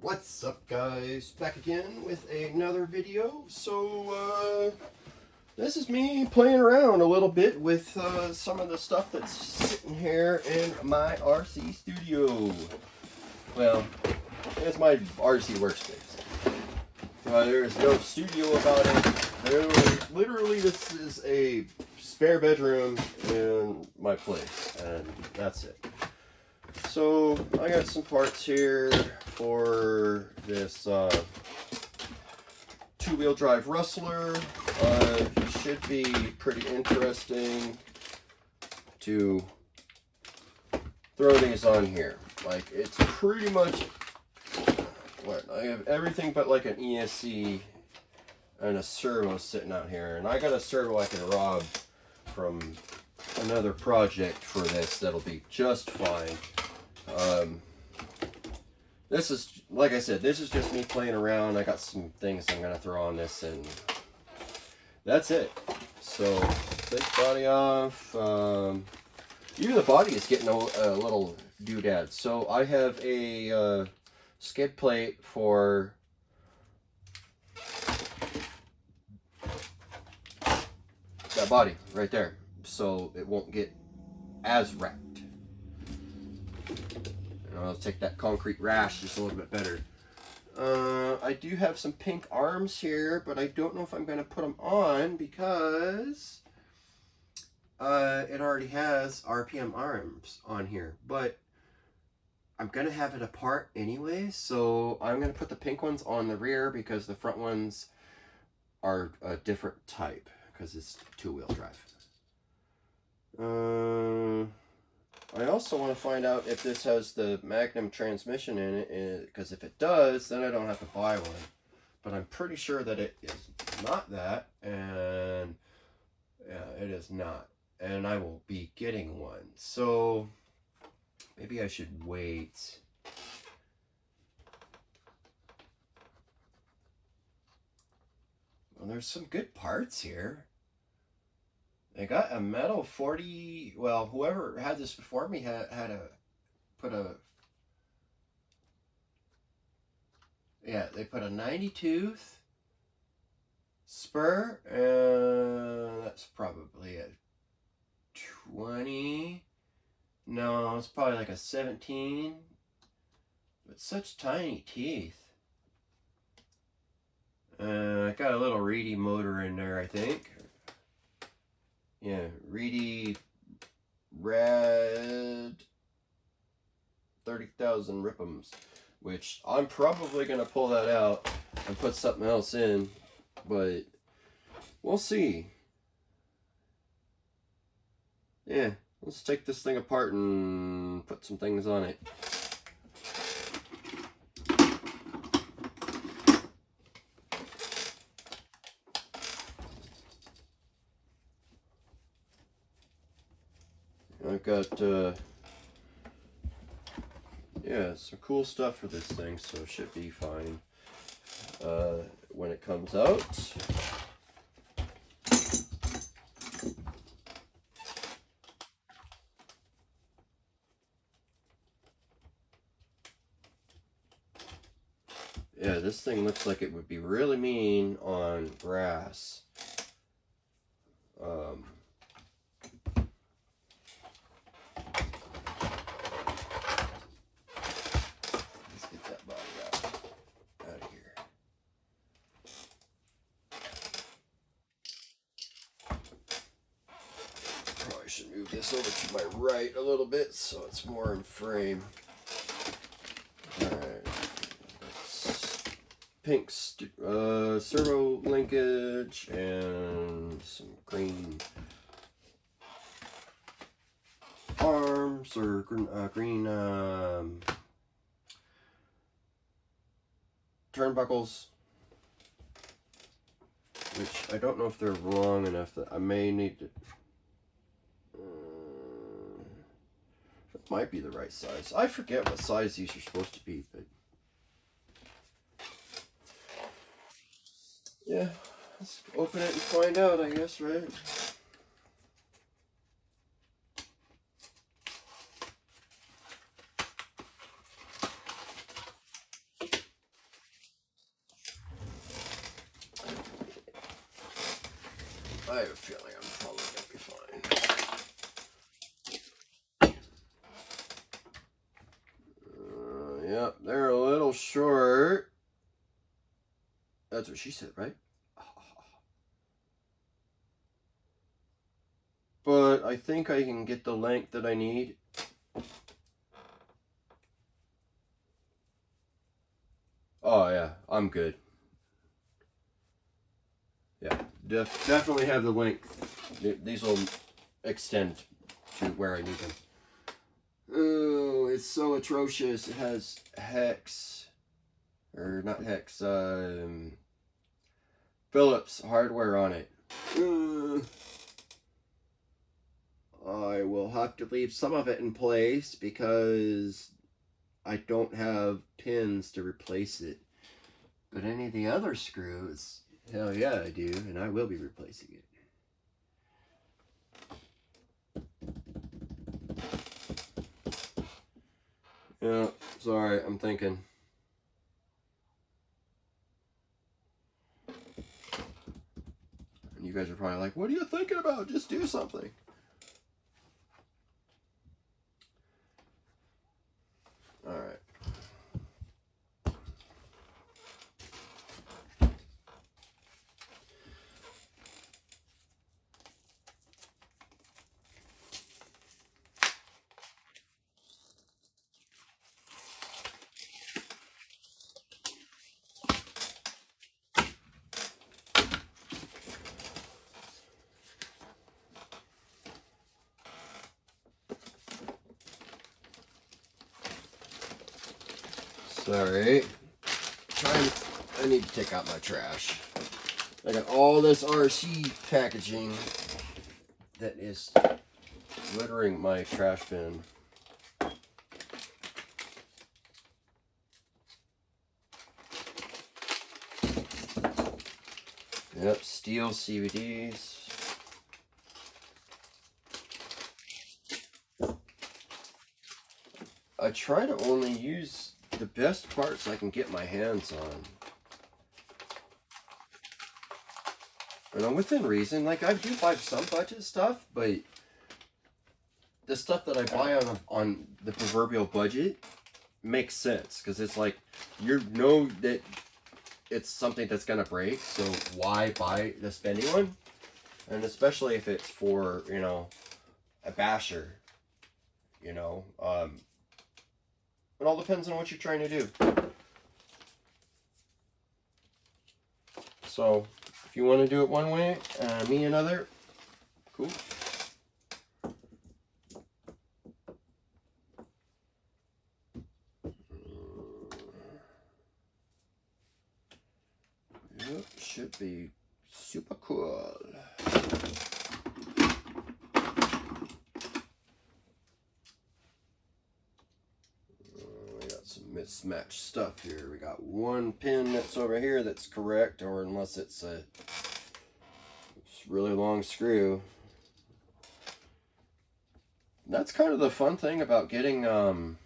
What's up, guys? Back again with another video. So this is me playing around a little bit with some of the stuff that's sitting here in my RC studio. Well, it's my RC workspace. There is no studio about it. Literally, this is a spare bedroom in my place, and that's it. So I got some parts here for this two-wheel drive Rustler. Should be pretty interesting to throw these on here. Like, it's pretty much what I have everything but like an ESC and a servo sitting out here, and I got a servo I can rob from another project for this that'll be just fine. This is, like I said, this is just me playing around. I got some things I'm gonna throw on this, and that's it. So take the body off. Even the body is getting a little doodad. So I have a skid plate for that body right there, so it won't get as wrapped. I'll take that concrete rash just a little bit better. I do have some pink arms here, but I don't know if I'm going to put them on because it already has RPM arms on here. But I'm going to have it apart anyway, so I'm going to put the pink ones on the rear because the front ones are a different type because it's two-wheel drive. I also want to find out if this has the Magnum transmission in it, because if it does, then I don't have to buy one. But I'm pretty sure that it is not that, and yeah, it is not. And I will be getting one. So maybe I should wait. Well, there's some good parts here. They got a metal 40, well, whoever had this before me had to put a, yeah, they put a 90 tooth spur, and that's probably a 20, no, it's probably like a 17, but such tiny teeth. I got a little Reedy motor in there, I think. Yeah, Reedy Rad 30,000 Rip'ems, which I'm probably going to pull that out and put something else in, but we'll see. Yeah, let's take this thing apart and put some things on it. I've got, yeah, some cool stuff for this thing, so it should be fine when it comes out. Yeah, this thing looks like it would be really mean on grass. Should move this over to my right a little bit so it's more in frame. Alright, pink servo linkage and some green arms or green turnbuckles, which I don't know if they're long enough that I may need to. That might be the right size. I forget what size these are supposed to be, but yeah, let's open it and find out, I guess, right? I have a feeling I'm probably going to be fine. Yep, they're a little short. That's what she said, right? But I think I can get the length that I need. Oh yeah, I'm good. Yeah, definitely have the length. These will extend to where I need them. Oh, it's so atrocious. It has hex, or not hex, Phillips hardware on it. I will have to leave some of it in place because I don't have pins to replace it. But any of the other screws, hell yeah I do, and I will be replacing it. Yeah, sorry, I'm thinking. And you guys are probably like, what are you thinking about? Just do something. Alright. Sorry. I need to take out my trash. I got all this RC packaging that is littering my trash bin. Yep, steel CVDs. I try to only use the best parts I can get my hands on. And I'm within reason. Like, I do buy some budget stuff, but the stuff that I buy on the proverbial budget makes sense. Because it's like, you know that it's something that's going to break, so why buy the spendy one? And especially if it's for, you know, a basher, you know. It all depends on what you're trying to do. So, if you want to do it one way, me another, cool. Yep, should be super cool. Mismatched stuff here. We got one pin that's over here that's correct, or unless it's a really long screw. That's kind of the fun thing about getting an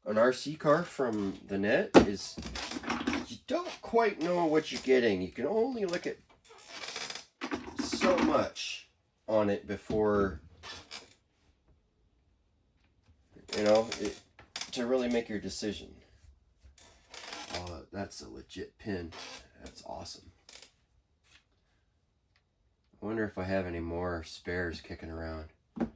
RC car from the net is you don't quite know what you're getting. You can only look at so much on it before, you know, to really make your decision. Oh, that's a legit pin. That's awesome. I wonder if I have any more spares kicking around. I'll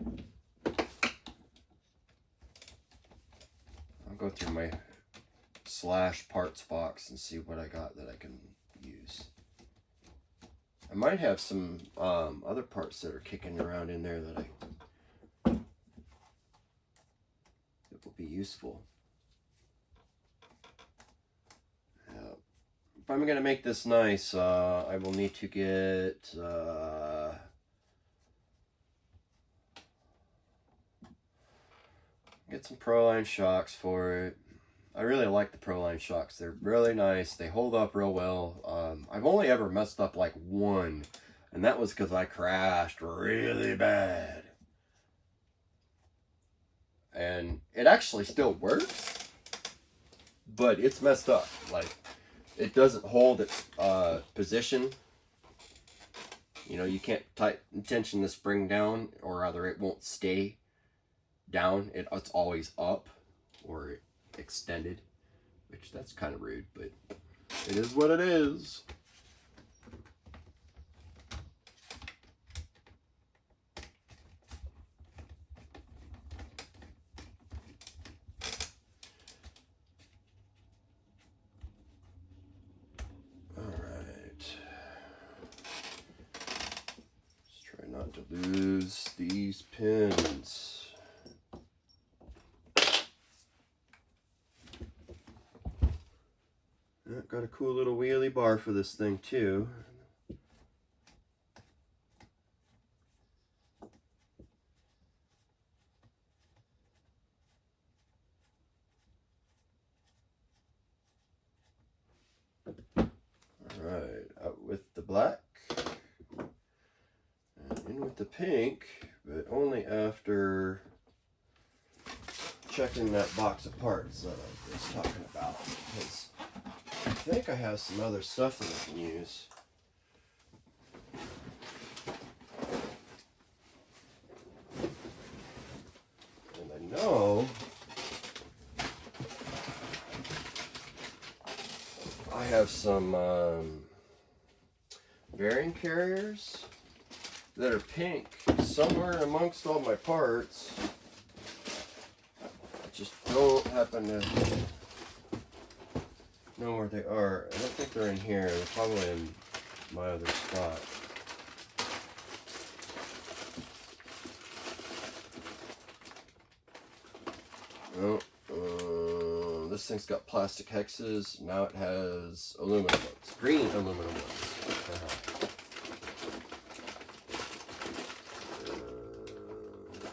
go through my slash parts box and see what I got that I can use. I might have some other parts that are kicking around in there that will be useful. If I'm going to make this nice, I will need to get some Proline shocks for it. I really like the Proline shocks. They're really nice. They hold up real well. I've only ever messed up like one, and that was because I crashed really bad. And it actually still works, but it's messed up. Like, it doesn't hold its position. You know, you can't tension the spring down, or rather it won't stay down. It's always up or extended, which that's kind of rude, but it is what it is. Not to lose these pins. I've got a cool little wheelie bar for this thing too. Alright, out with the black. In with the pink, but only after checking that box of parts that I was talking about, because I think I have some other stuff that I can use. And I know I have some bearing carriers that are pink somewhere amongst all my parts. I just don't happen to know where they are. I don't think they're in here. They're probably in my other spot. Oh, this thing's got plastic hexes. Now it has aluminum ones. Green aluminum ones.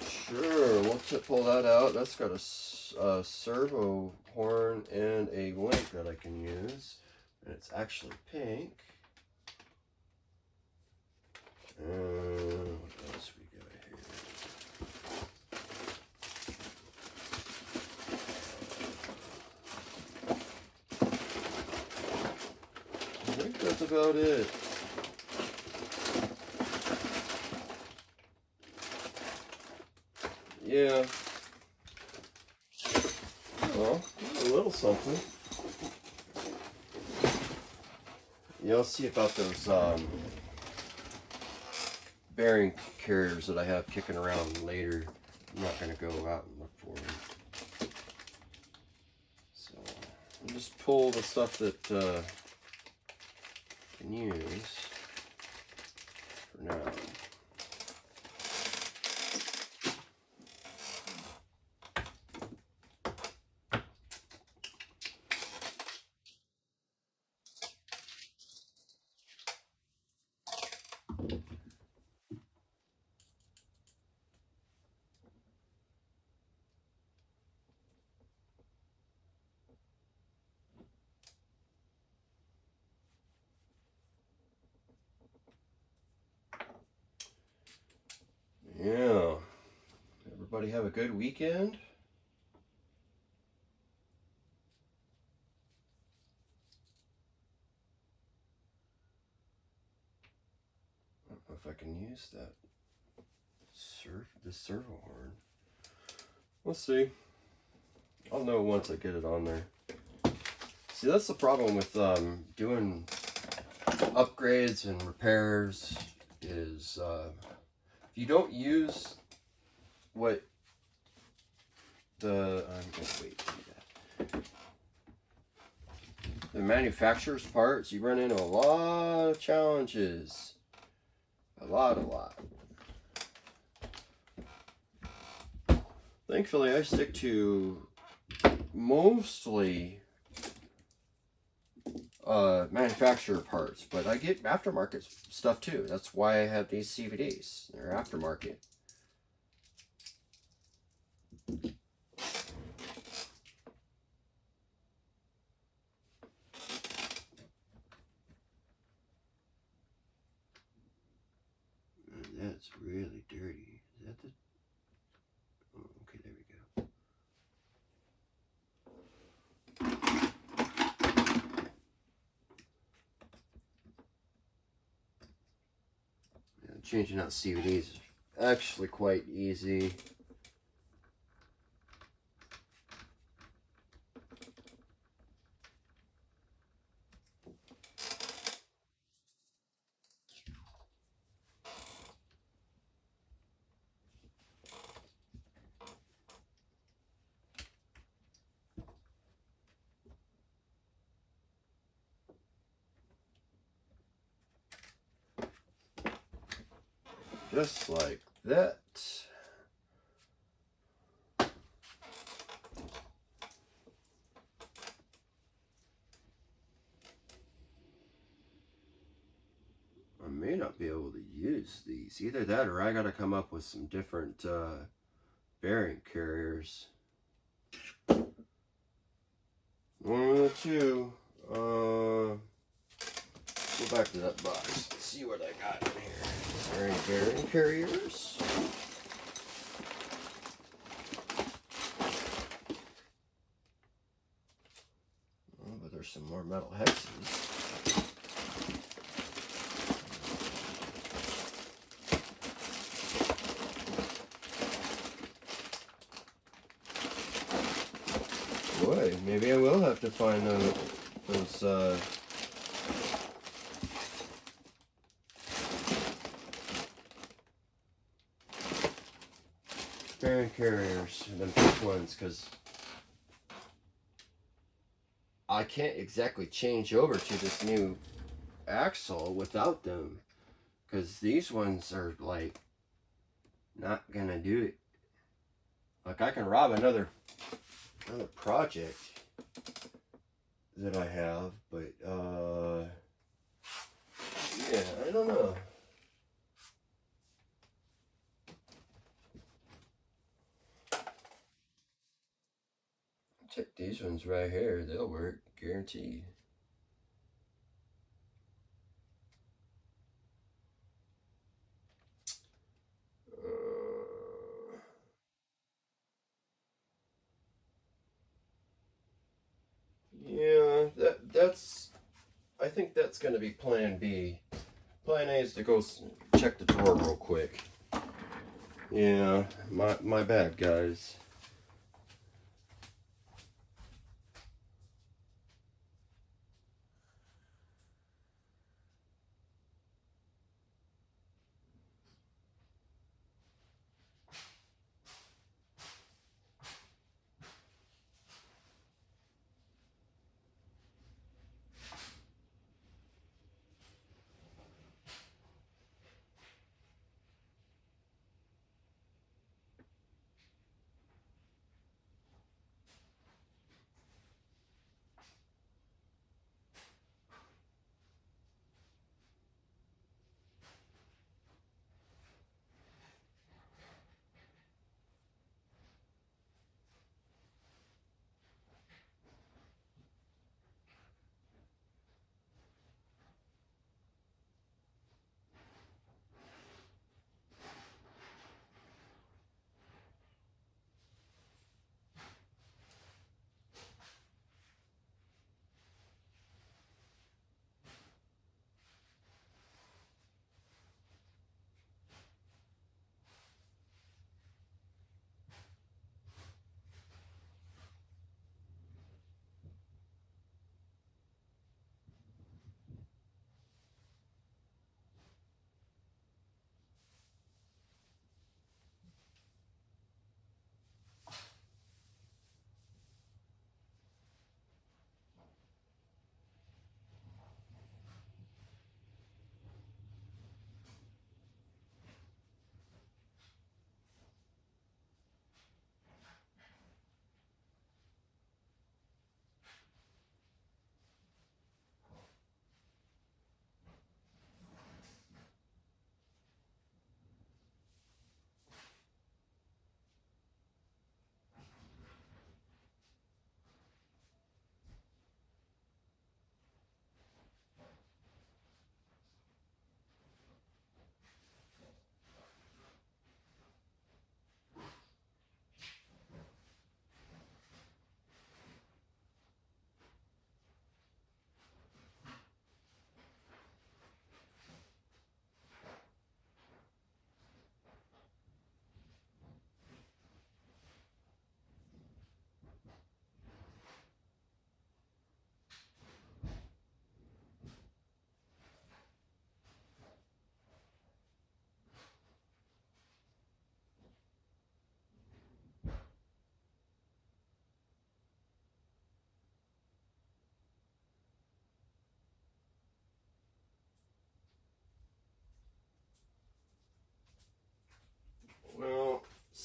Sure, we'll pull that out. That's got a servo horn and a link that I can use. And it's actually pink. What else we got here? I think that's about it. Yeah. Well, a little something. You'll see about those bearing carriers that I have kicking around later. I'm not going to go out and look for them. So, I'll just pull the stuff that I can use for now. Yeah. Everybody have a good weekend. I don't know if I can use that this servo horn. We'll see. I'll know once I get it on there. See, that's the problem with doing upgrades and repairs is if you don't use what I'm gonna wait to do that. The manufacturer's parts, you run into a lot of challenges. A lot. Thankfully, I stick to mostly manufacturer parts, but I get aftermarket stuff too. That's why I have these CVDs. They're aftermarket. That's really dirty. Is that the... Oh, okay, there we go. changing out CVDs is actually quite easy. Just like that. I may not be able to use these. Either that or I gotta come up with some different bearing carriers. One of the two. Go back to that box. Let's see what I got in here. Are there any bearing carriers? Oh, but there's some more metal hexes. Boy, maybe I will have to find those bearing carriers, them big ones, because I can't exactly change over to this new axle without them, because these ones are like not gonna do it. Like, I can rob another project that I have, but yeah, I don't know. Check these ones right here, they'll work, guaranteed. Yeah, that's, I think that's going to be plan B. Plan A is to go check the drawer real quick. Yeah, my bad, guys.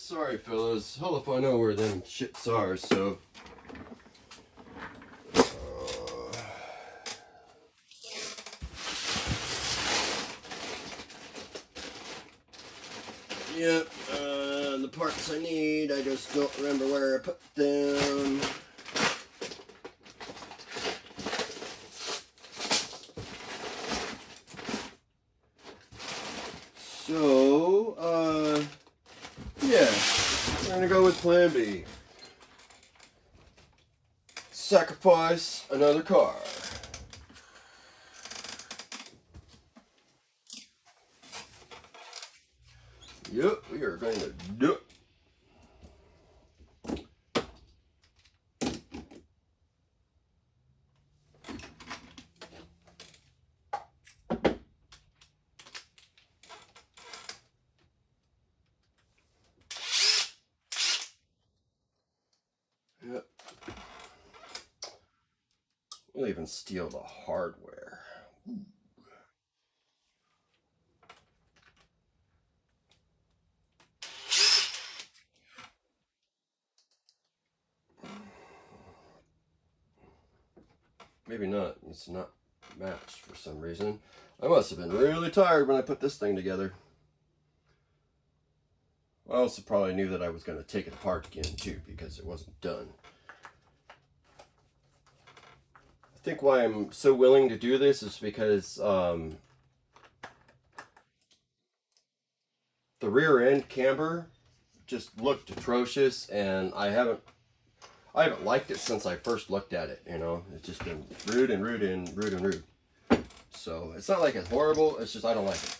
Sorry, fellas. Hell if I know where them shits are, so. Yep, the parts I need, I just don't remember where I put them. So, yeah, we're gonna go with plan B. Sacrifice another car. Yep, we are going to do it. Yep. We'll even steal the hardware. Ooh. Maybe not. It's not matched for some reason. I must have been really tired when I put this thing together. I also probably knew that I was going to take it apart again too, because it wasn't done. I think why I'm so willing to do this is because the rear end camber just looked atrocious, and I haven't liked it since I first looked at it. You know, it's just been rude and rude and rude and rude. So it's not like it's horrible. It's just I don't like it.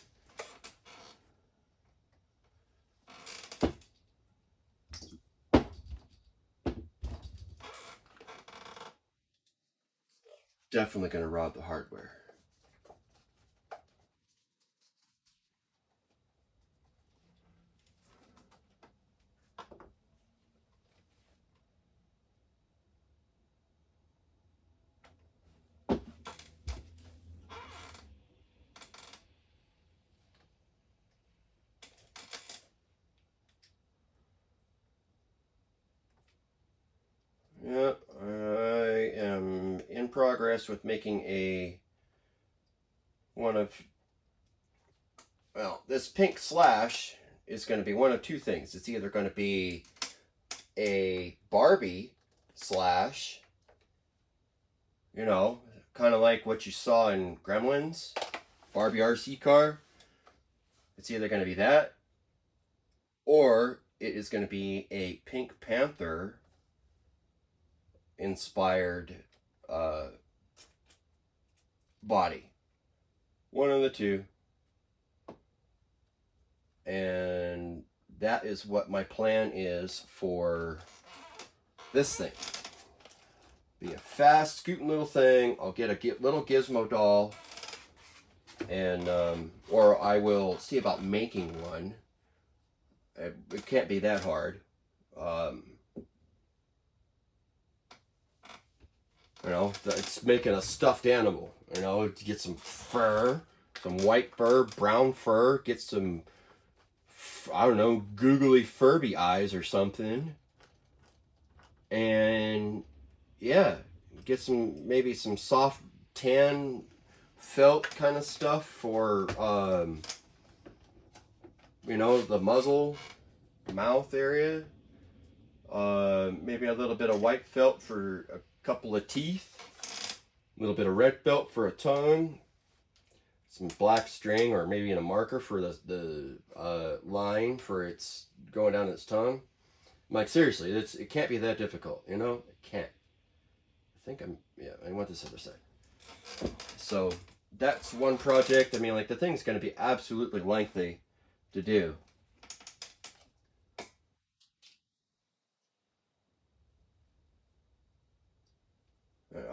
Definitely going to rob the hardware. Yeah, I am in progress with making well, this pink slash is going to be one of two things. It's either going to be a Barbie slash, you know, kind of like what you saw in Gremlins, Barbie RC car. It's either going to be that, or it is going to be a Pink Panther inspired body. One of the two. And that is what my plan is for this thing. Be a fast scooting little thing. I'll get a little gizmo doll, and or I will see about making one. It can't be that hard. You know, it's making a stuffed animal. You know, to get some fur, some white fur, brown fur, get some, I don't know, googly Furby eyes or something. And yeah, get some, maybe some soft tan felt kind of stuff for, you know, the muzzle, mouth area. Maybe a little bit of white felt for a couple of teeth, a little bit of red felt for a tongue, some black string or maybe in a marker for the line for its going down its tongue. I'm like, seriously, it can't be that difficult, you know? It can't. I want this other side. So that's one project. I mean, like, the thing's going to be absolutely lengthy to do.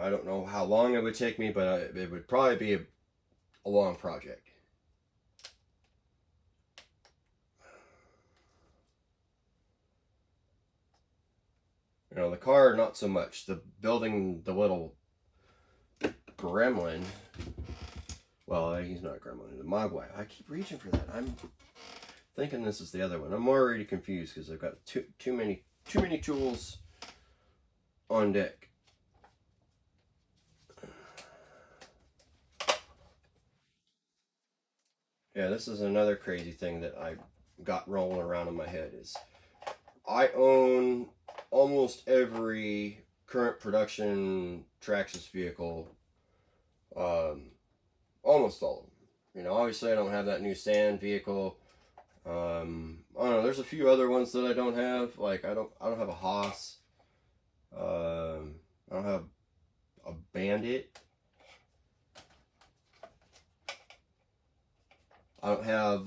I don't know how long it would take me, but it would probably be a long project. You know, the car, not so much. The building the little gremlin. Well, he's not a gremlin. The Mogwai. I keep reaching for that. thinking this is the other one. I'm already confused because I've got too many tools on deck. Yeah, this is another crazy thing that I got rolling around in my head is I own almost every current production Traxxas vehicle, almost all of them. You know, obviously I don't have that new sand vehicle. I don't know. There's a few other ones that I don't have. Like I don't have a Haas. I don't have a Bandit. I don't have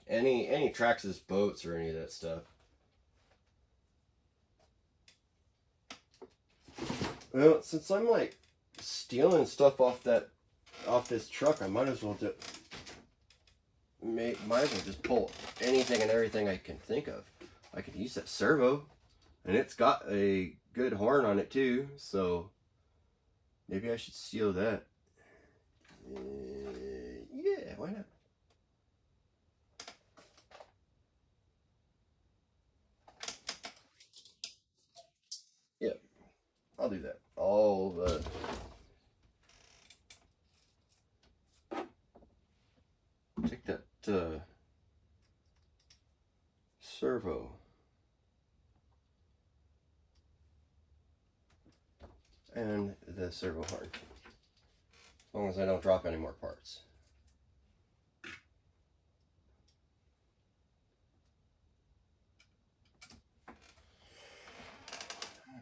any Traxxas boats or any of that stuff. Well, since I'm like stealing stuff off this truck, I might as well just pull anything and everything I can think of. I could use that servo, and it's got a good horn on it too, so maybe I should steal that. Yeah, why not? Yeah, I'll do that. Take that servo. And the servo horn. As long as I don't drop any more parts.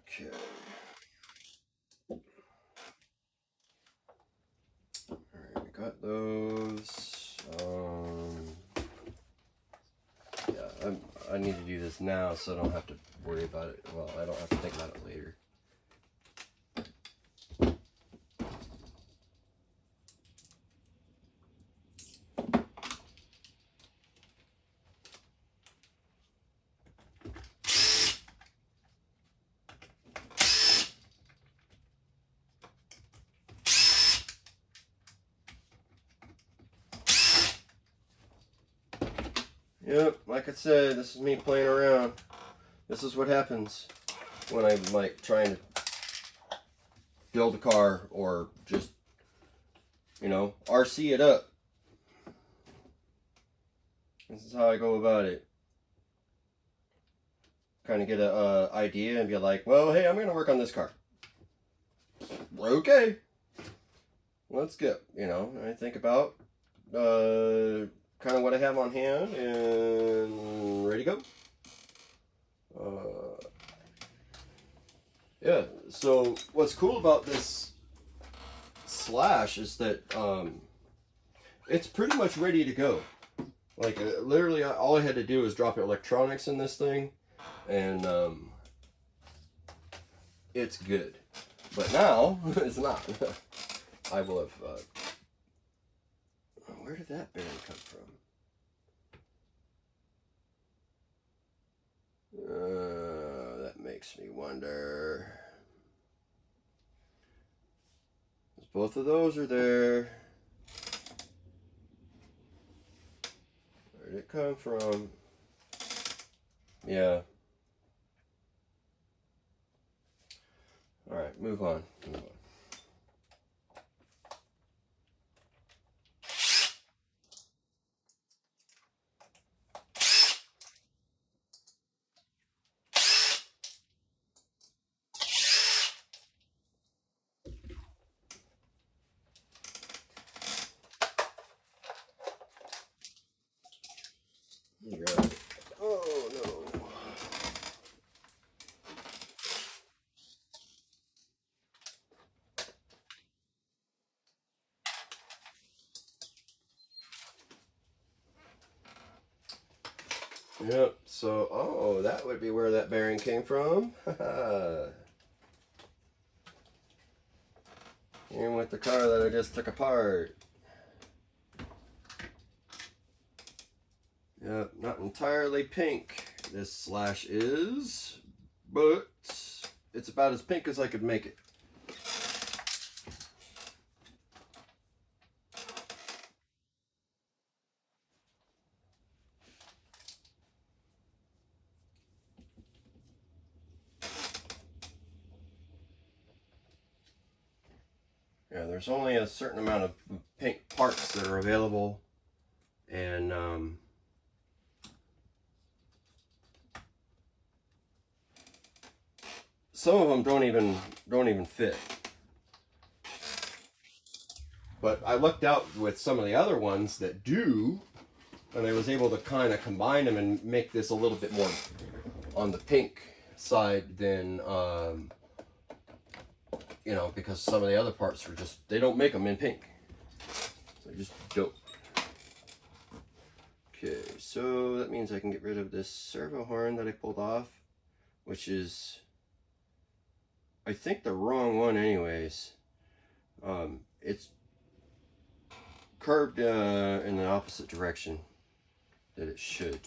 Okay. Alright, we got those. Yeah, I need to do this now so I don't have to worry about it. Well, I don't have to think about it later. Yep, like I said, this is me playing around. This is what happens when I'm like trying to build a car or just, you know, RC it up. This is how I go about it. Kind of get an idea and be like, well, hey, I'm going to work on this car. Okay. Let's go. You know, I think about kind of what I have on hand and ready to go. Yeah, so what's cool about this Slash is that it's pretty much ready to go. Like literally all I had to do was drop electronics in this thing and it's good. But now it's not. I will have where did that bearing come from? That makes me wonder. Both of those are there. Where did it come from? Yeah. Alright, move on. Move on. Oh no. Yep, so, oh, that would be where that bearing came from. And with the car that I just took apart. Yep, not entirely pink, this Slash is, but it's about as pink as I could make it. there's only a certain amount of pink parts that are available, and some of them don't even fit. But I looked out with some of the other ones that do, and I was able to kind of combine them and make this a little bit more on the pink side than, you know, because some of the other parts are just, they don't make them in pink. So just dope. Okay, so that means I can get rid of this servo horn that I pulled off, which is, I think, the wrong one anyways. It's curved in the opposite direction that it should.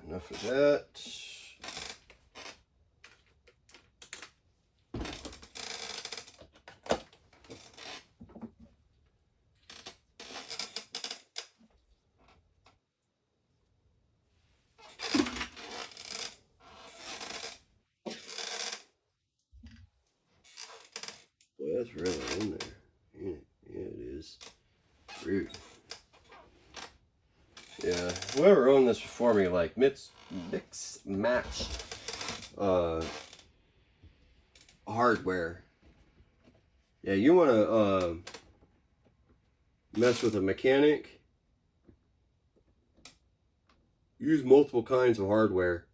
Enough of that. Boy, that's really in there. Yeah, it is. Rude. Yeah, whoever owned this before me, like, mix match hardware. Yeah, you want to mess with a mechanic, use multiple kinds of hardware.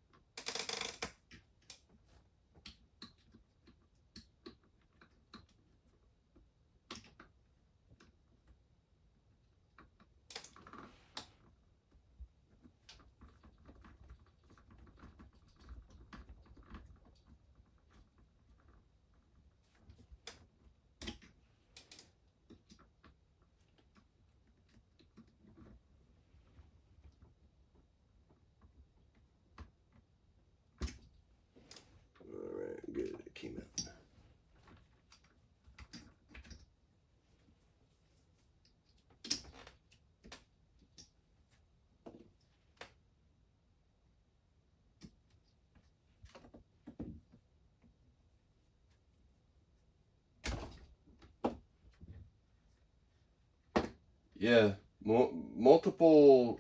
Yeah, multiple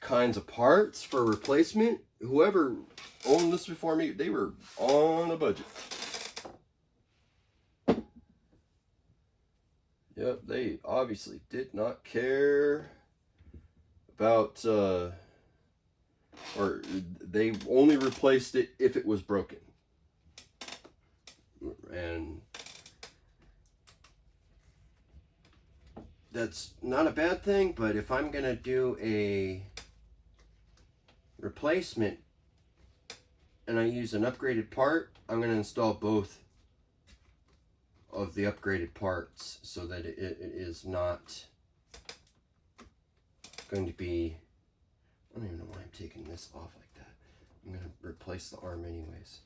kinds of parts for replacement. Whoever owned this before me, they were on a budget. Yep, they obviously did not care about, or they only replaced it if it was broken. And that's not a bad thing, but if I'm gonna do a replacement and I use an upgraded part, I'm gonna install both of the upgraded parts so that it is not going to be, I don't even know why I'm taking this off like that. I'm gonna replace the arm anyways.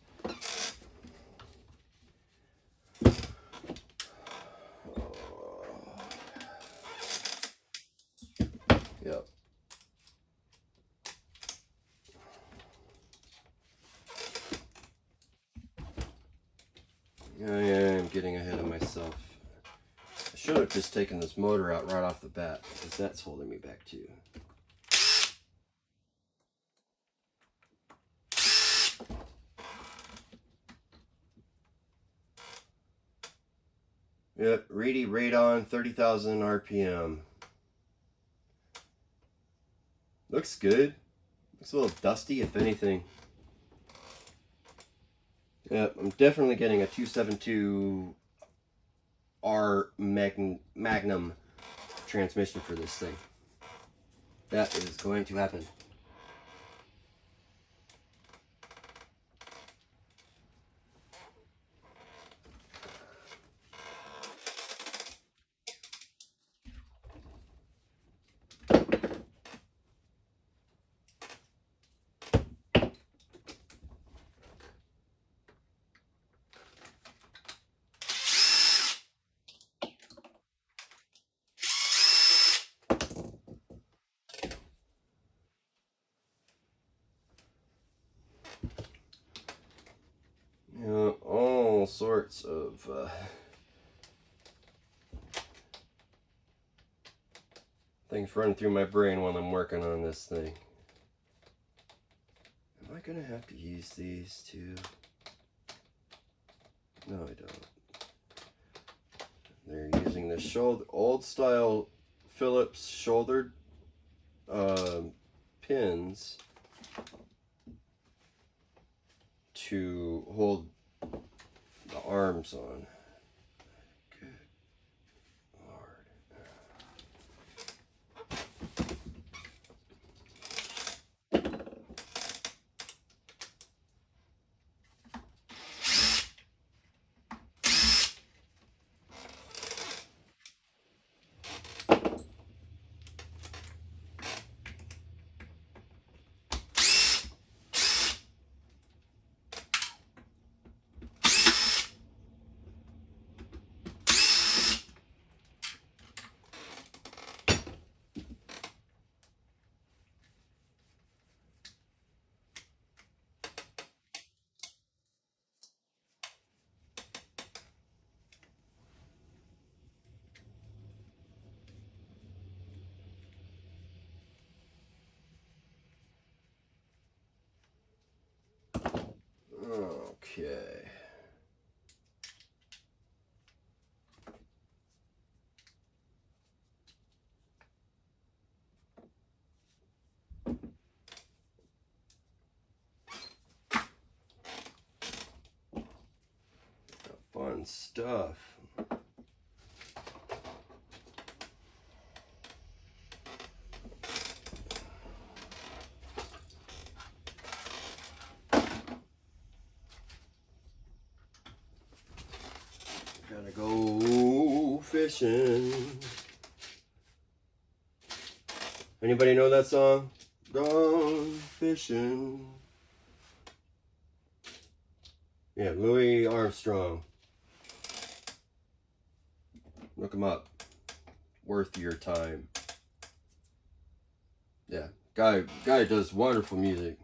Yep. I am getting ahead of myself. I should have just taken this motor out right off the bat, because that's holding me back too. Yep, Reedy Radon, 30,000 RPM. Looks good. Looks a little dusty, if anything. Yep, I'm definitely getting a 272R Magnum transmission for this thing. That is going to happen. sorts of things running through my brain while I'm working on this thing. Am I gonna have to use these too? No, I don't. They're using the old style Phillips shouldered pins to hold the arms on. Good Lord. Okay. Fun stuff. Gotta go fishing. Anybody know that song? Gone fishing. Yeah, Louis Armstrong. Look him up. Worth your time. Yeah, guy does wonderful music.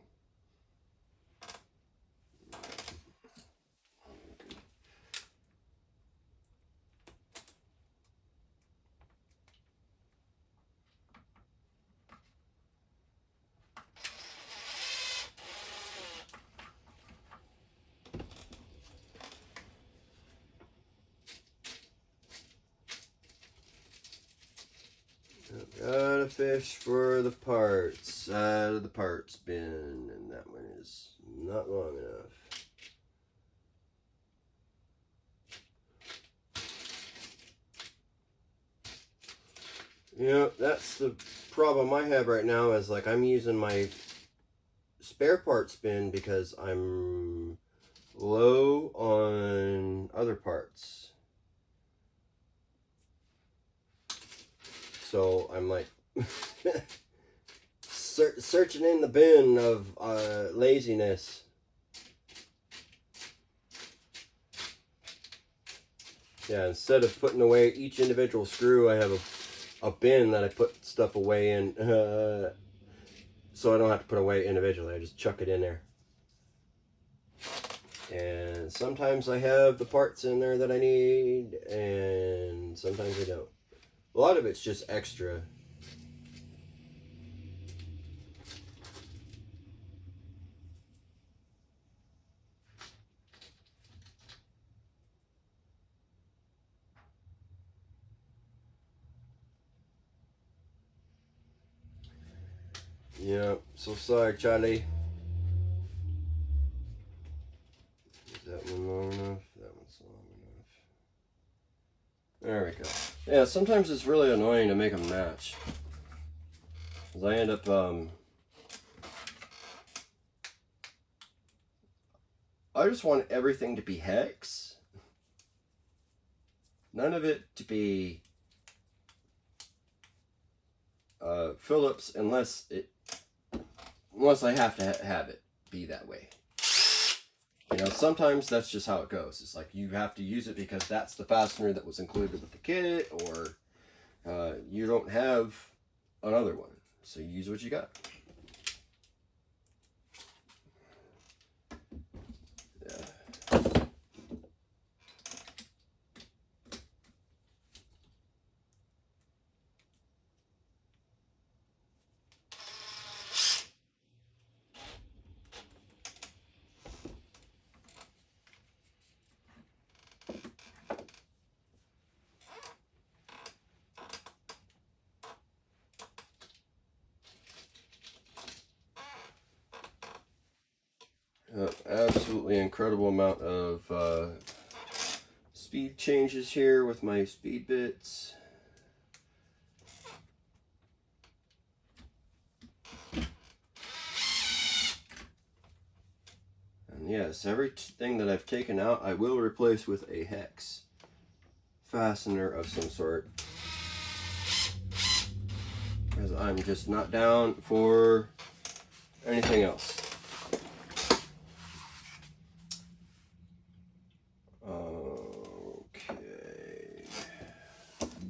Gotta fish for the parts out of the parts bin, and that one is not long enough. You know, that's the problem I have right now is like I'm using my spare parts bin because I'm low on other parts. So I'm like searching in the bin of laziness. Yeah, instead of putting away each individual screw, I have a bin that I put stuff away in, so I don't have to put away individually. I just chuck it in there. And sometimes I have the parts in there that I need, and sometimes I don't. A lot of it's just extra. Yeah, so sorry, Charlie. Is that one long enough? That one's long enough. There we go. Yeah, sometimes it's really annoying to make them match. Because I end up, I just want everything to be hex. None of it to be Phillips unless I have to have it be that way. You know, sometimes that's just how it goes. It's like you have to use it because that's the fastener that was included with the kit, or you don't have another one, so you use what you got. Yeah. Absolutely incredible amount of speed changes here with my speed bits. And yes, everything that I've taken out I will replace with a hex fastener of some sort, because I'm just not down for anything else. Okay.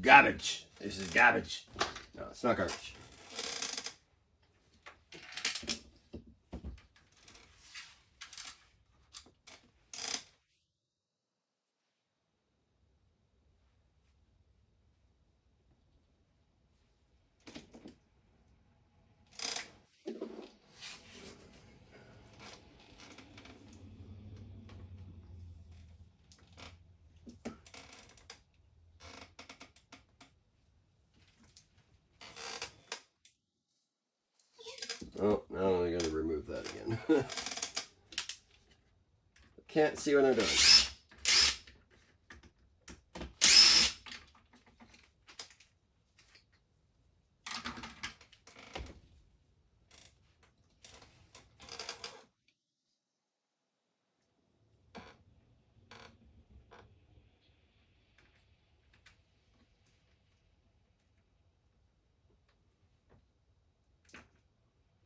Garbage. This is garbage. No, it's not garbage. Oh, now I gotta remove that again. Can't see what I'm doing.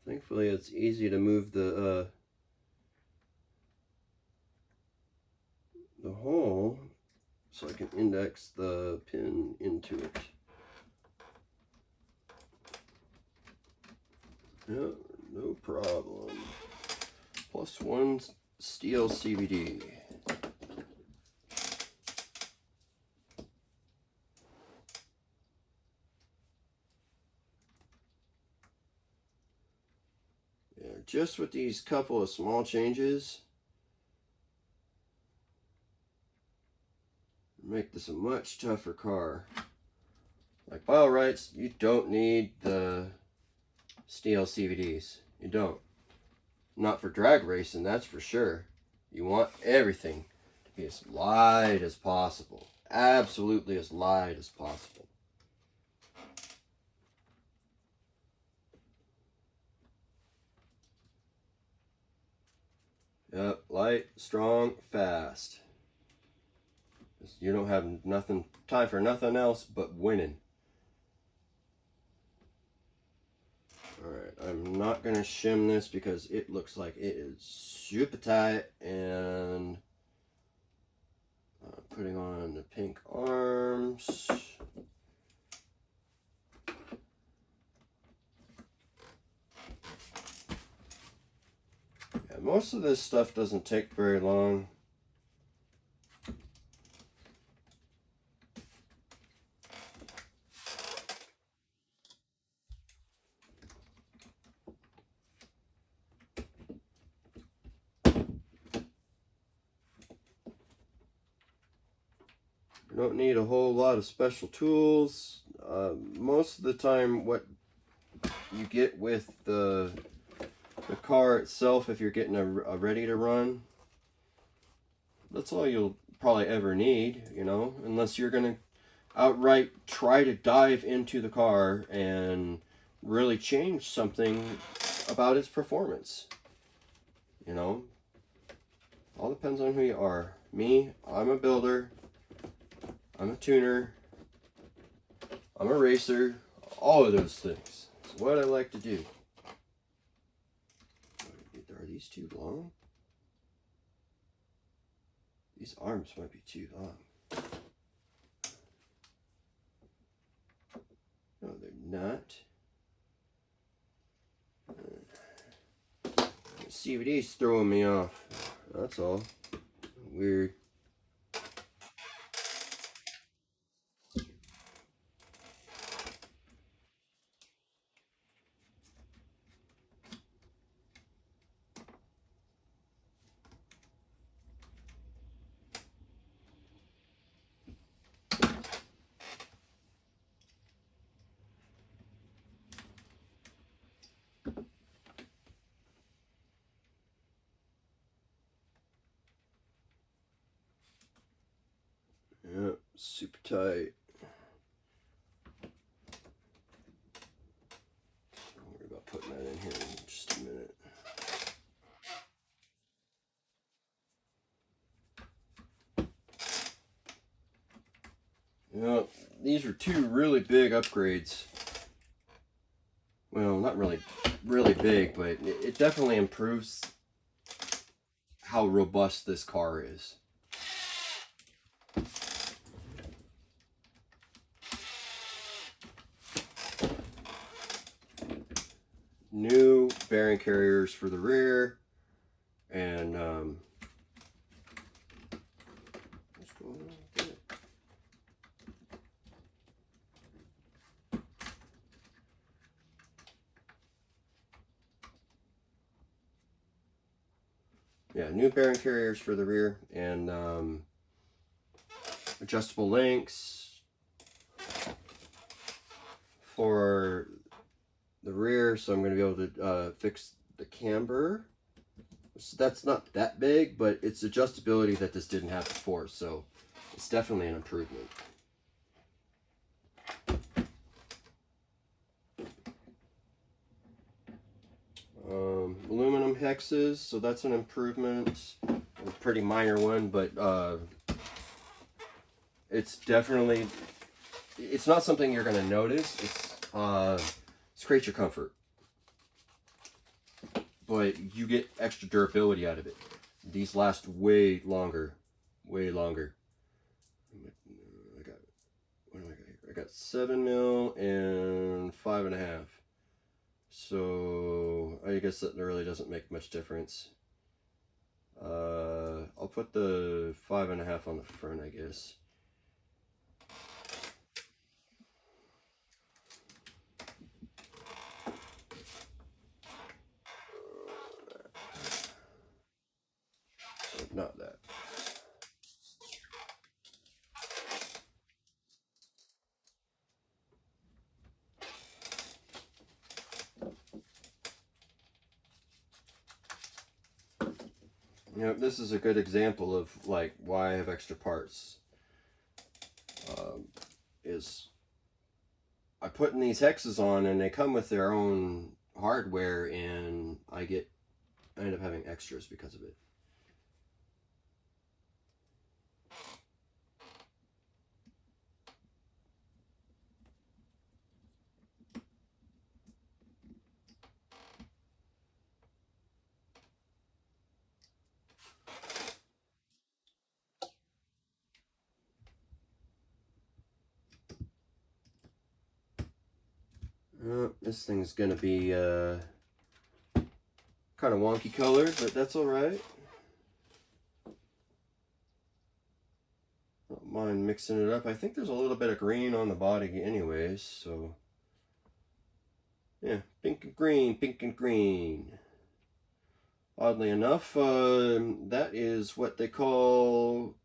Thankfully, it's easy to move the hole so I can index the pin into it. Yeah, no problem. +1 steel CVD. Yeah, just with these couple of small changes, make this a much tougher car. Like by all rights, you don't need the steel CVDs. You don't. Not for drag racing, that's for sure. You want everything to be as light as possible. Absolutely as light as possible. Yep, light, strong, fast. You don't have time for nothing else but winning. Alright, I'm not going to shim this because it looks like it is super tight, and putting on the pink arms. Yeah, most of this stuff doesn't take very long. You don't need a whole lot of special tools. Most of the time what you get with the car itself, if you're getting a ready to run, that's all you'll probably ever need, you know, unless you're going to outright try to dive into the car and really change something about its performance. You know, all depends on who you are. Me, I'm a builder. I'm a tuner, I'm a racer, all of those things. It's what I like to do. Are these too long? These arms might be too long. No, they're not. The CVD's throwing me off. That's all. Weird. tight. Don't worry about putting that in here in just a minute. You know, these are two really big upgrades. Well, not really big, but it definitely improves how robust this car is. New bearing carriers for the rear, and what's going on with it? Yeah, new bearing carriers for the rear, and adjustable links for the rear, so I'm going to be able to fix the camber. So that's not that big, but it's adjustability that this didn't have before, so it's definitely an improvement. Aluminum hexes, so that's an improvement. A pretty minor one, but it's definitely, it's not something you're going to notice. It's creature comfort, but you get extra durability out of it. These last way longer, way longer. I got, what do I got here? I got 7 mil and 5.5. So I guess that really doesn't make much difference. I'll put the 5.5 on the front, I guess. Not that. You know, this is a good example of like why I have extra parts. Is I put in these hexes on and they come with their own hardware, and I end up having extras because of it. This thing's gonna be kind of wonky colored, but that's all right. Don't mind mixing it up. I think there's a little bit of green on the body anyways, so yeah, pink and green, pink and green. Oddly enough, that is what they call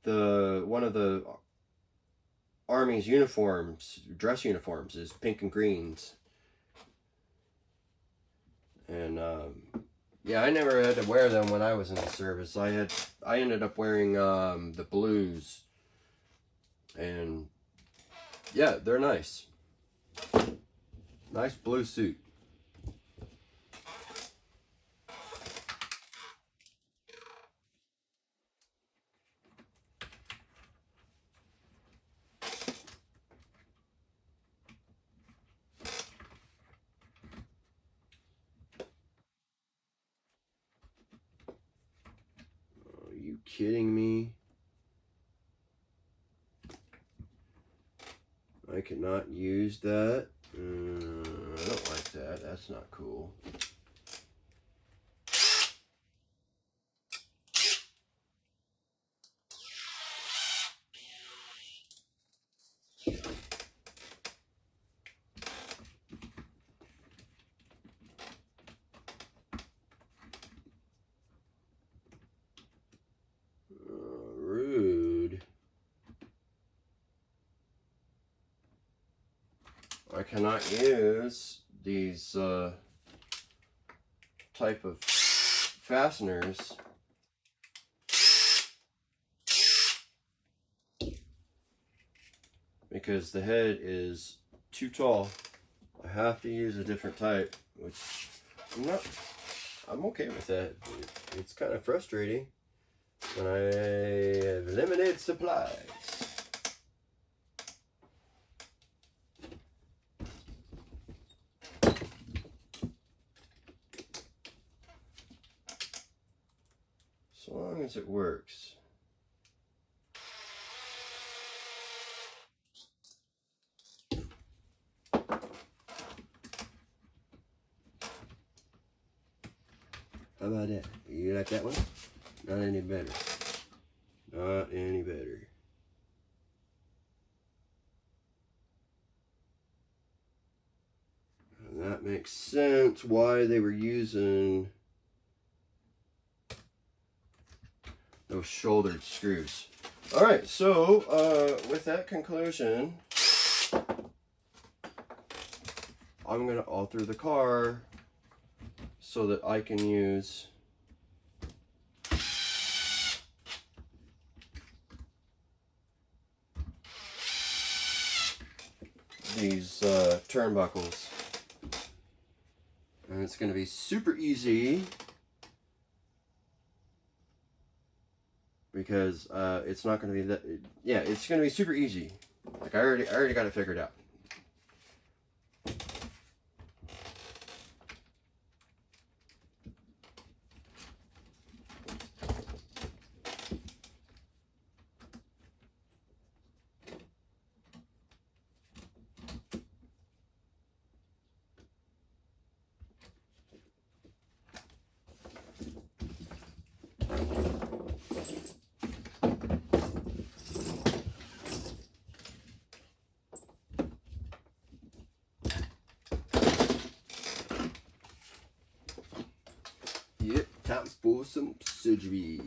one of the Army's uniforms, dress uniforms, is pink and greens. And yeah, I never had to wear them when I was in the service. I ended up wearing the blues, and yeah, they're nice. Nice blue suit. Kidding me? I cannot use that. I don't like that. That's not cool. Rude. I cannot use these type of fasteners because the head is too tall. I have to use a different type, which I'm okay with that. It's kind of frustrating when I have limited supplies. So long as it works. How about that? You like that one? Not any better. Not any better. And that makes sense why they were using those shouldered screws. Alright, so with that conclusion, I'm going to alter the car so that I can use these turnbuckles. And it's going to be super easy because it's not going to be that, yeah, it's going to be super easy. Like I already got it figured out. Yep, time for some surgery.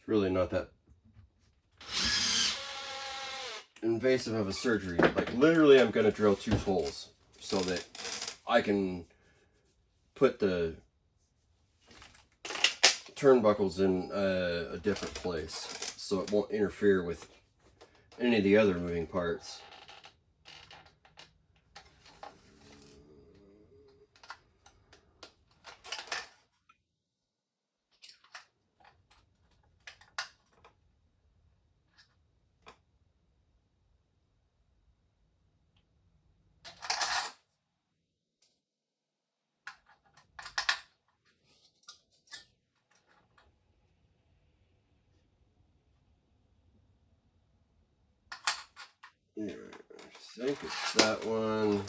Really not that invasive of a surgery. Like literally I'm going to drill 2 holes so that I can put the turnbuckles in a different place so it won't interfere with any of the other moving parts. Yeah, I think it's that one.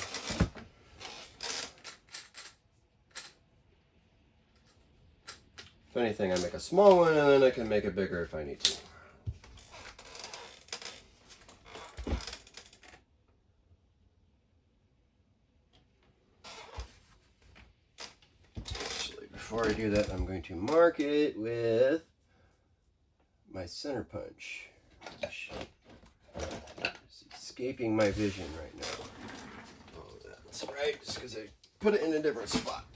If anything, I make a small one and then I can make it bigger if I need to. Actually, before I do that, I'm going to mark it with my center punch. It's escaping my vision right now. Oh, that's right, just because I put it in a different spot.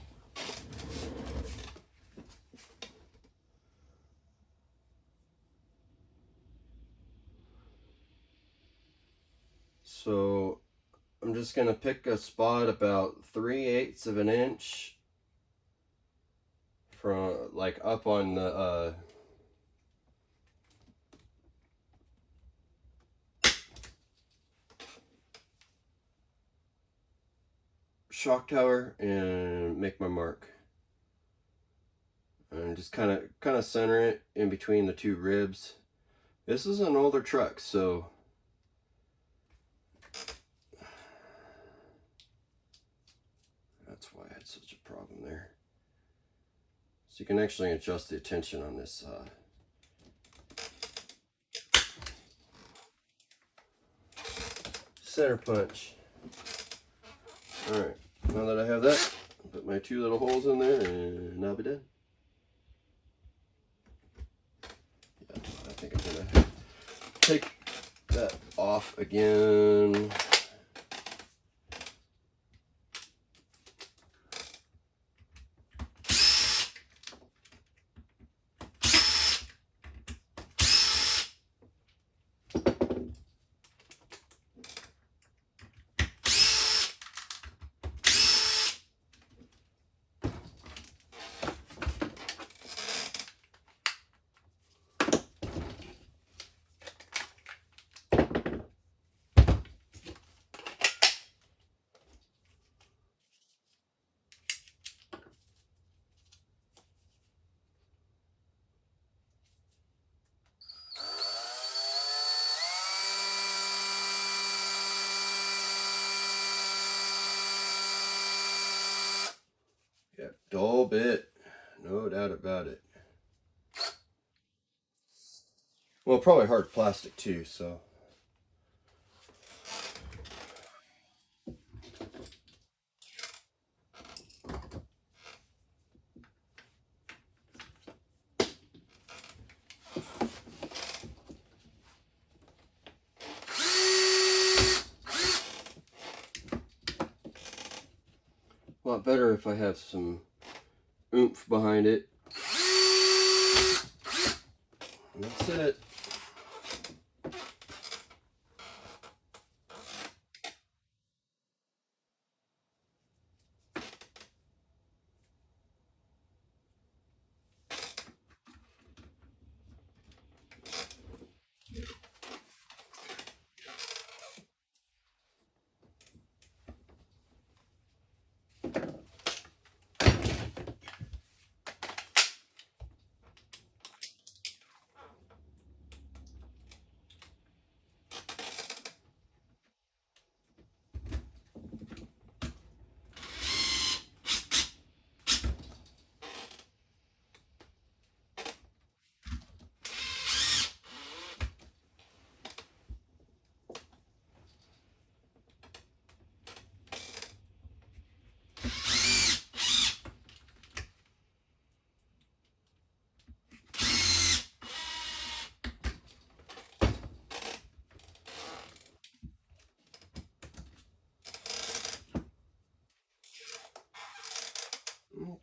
So I'm just going to pick a spot about 3/8 of an inch from like up on the shock tower and make my mark. And just kind of center it in between the 2 ribs This is an older truck, so that's why I had such a problem there. So you can actually adjust the tension on this center punch. Alright, now that I have that, I'll put my 2 little holes in there and I'll be done. Yeah, I think I'm gonna take that off again. Yeah, dull bit, no doubt about it. Well, probably hard plastic too, so. A lot better if I have some oomph behind it. And that's it.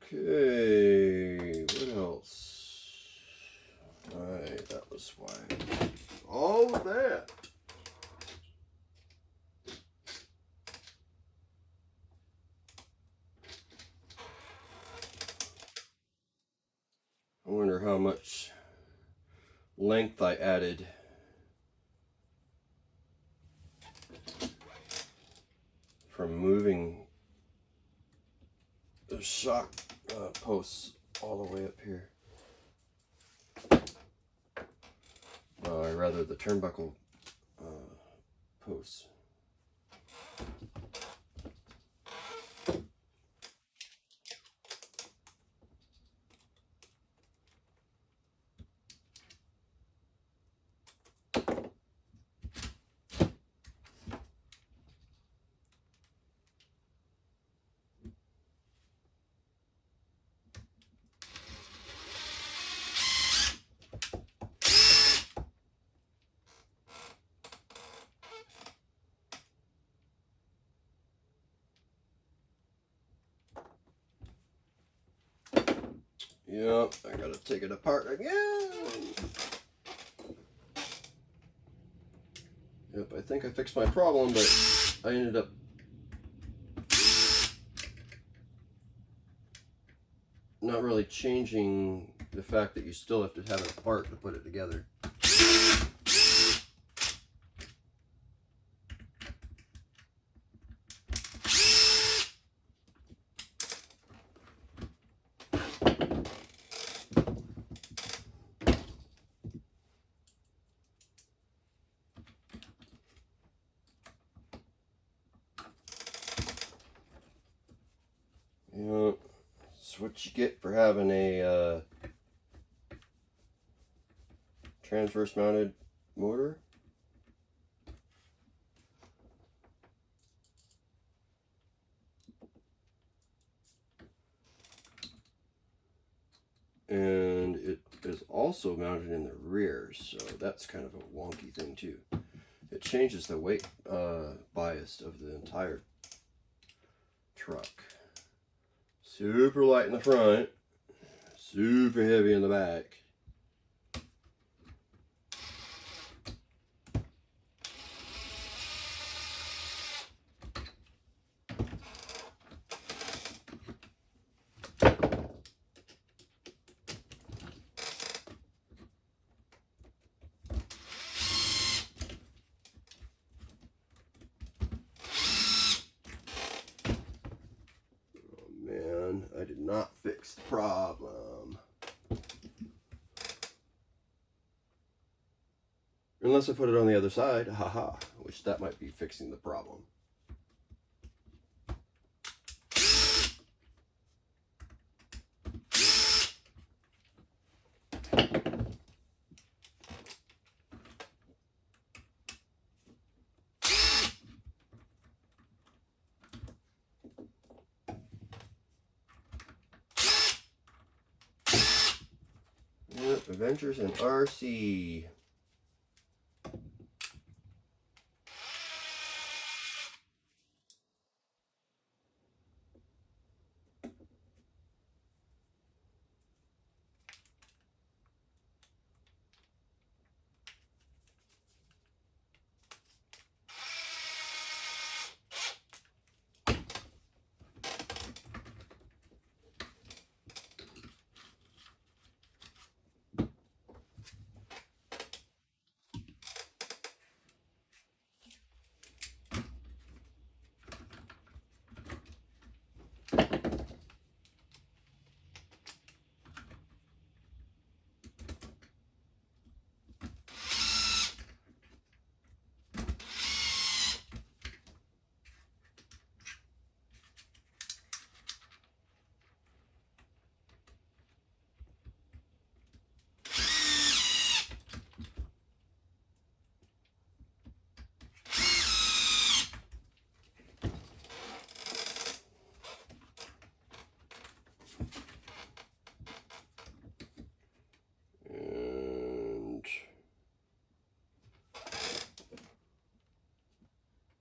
Okay, what else? Alright, that was why. All of that. I wonder how much length I added. From moving the shock posts all the way up here. Or rather the turnbuckle posts. Yep, I gotta take it apart again. Yep, I think I fixed my problem, but I ended up not really changing the fact that you still have to have it apart to put it together. That's what you get for having a transverse mounted motor. And it is also mounted in the rear, so that's kind of a wonky thing too. It changes the weight bias of the entire truck. Super light in the front, super heavy in the back. I did not fix the problem. Unless I put it on the other side, haha, which that might be fixing the problem. Adventures in RC.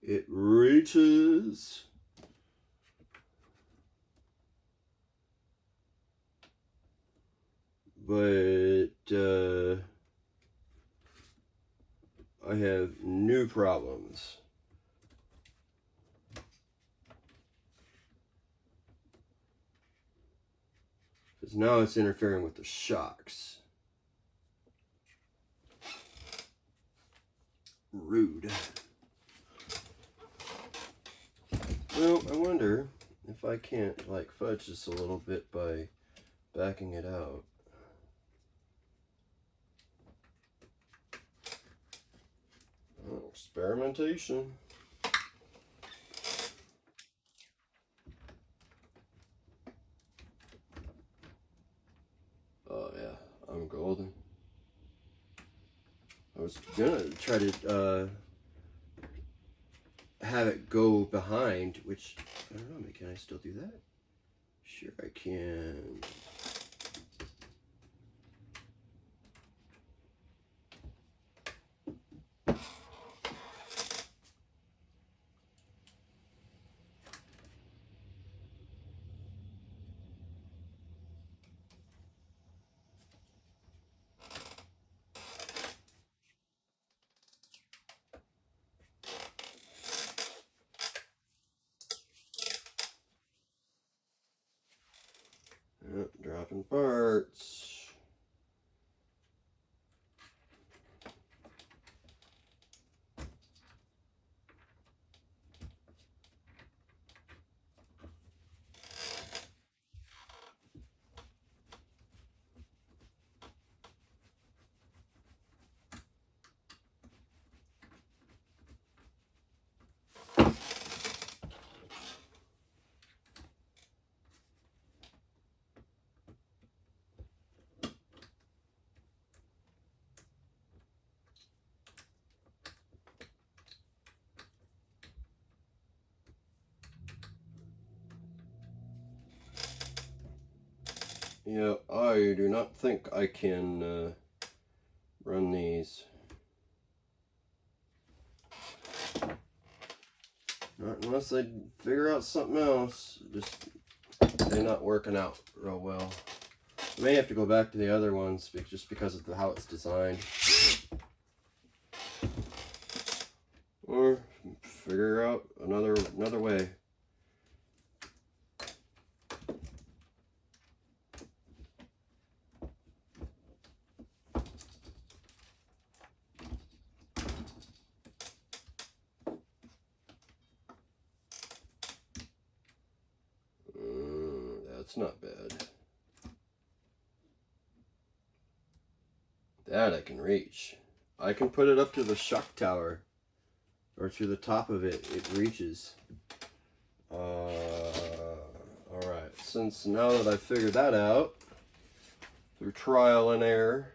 It reaches. But I have new problems. Because now it's interfering with the shocks. Rude. Well, I wonder if I can't like fudge this a little bit by backing it out. Oh, experimentation. Oh yeah, I'm golden. I was gonna try to have it go behind, which I don't know, can I still do that? Sure I can. Yep, dropping parts. Yeah, I do not think I can run these. Not unless I figure out something else. Just they're not working out real well. I may have to go back to the other ones just because of how it's designed. Or figure out another way. That's not bad. That I can reach. I can put it up to the shock tower. Or to the top of it. It reaches. Alright. Since now that I've figured that out, through trial and error.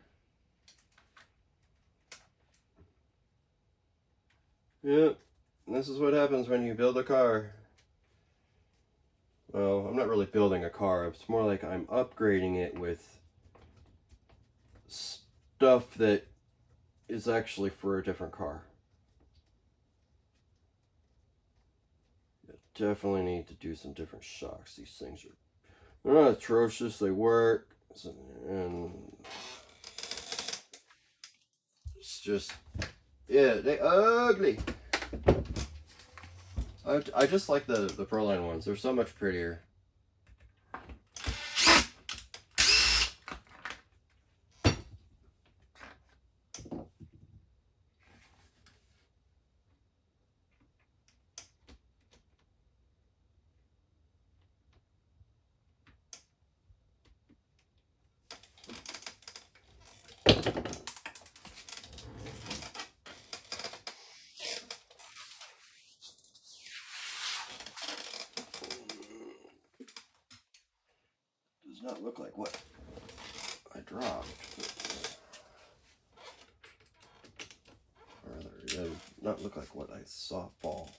Yep. This is what happens when you build a car. Well, I'm not really building a car. It's more like I'm upgrading it with stuff that is actually for a different car. Definitely need to do some different shocks. These things they're not atrocious. They work, and it's just they ugly. I just like the Proline ones. They're so much prettier. Does not look like what I dropped. Or rather, it does not look like what I saw fall.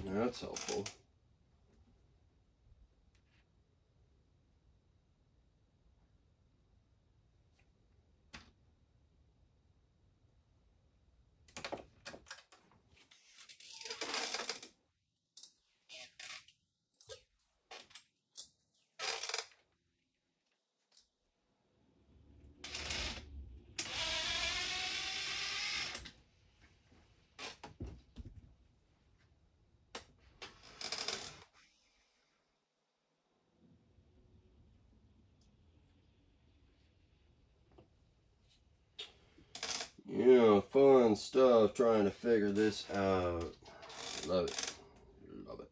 That's helpful. You know, fun stuff trying to figure this out. Love it. Love it.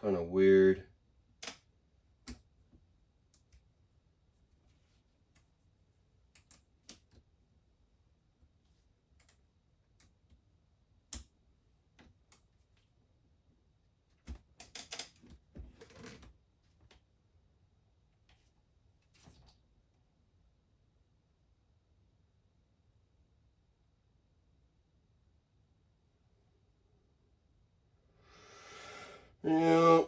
kind of weird. Yeah,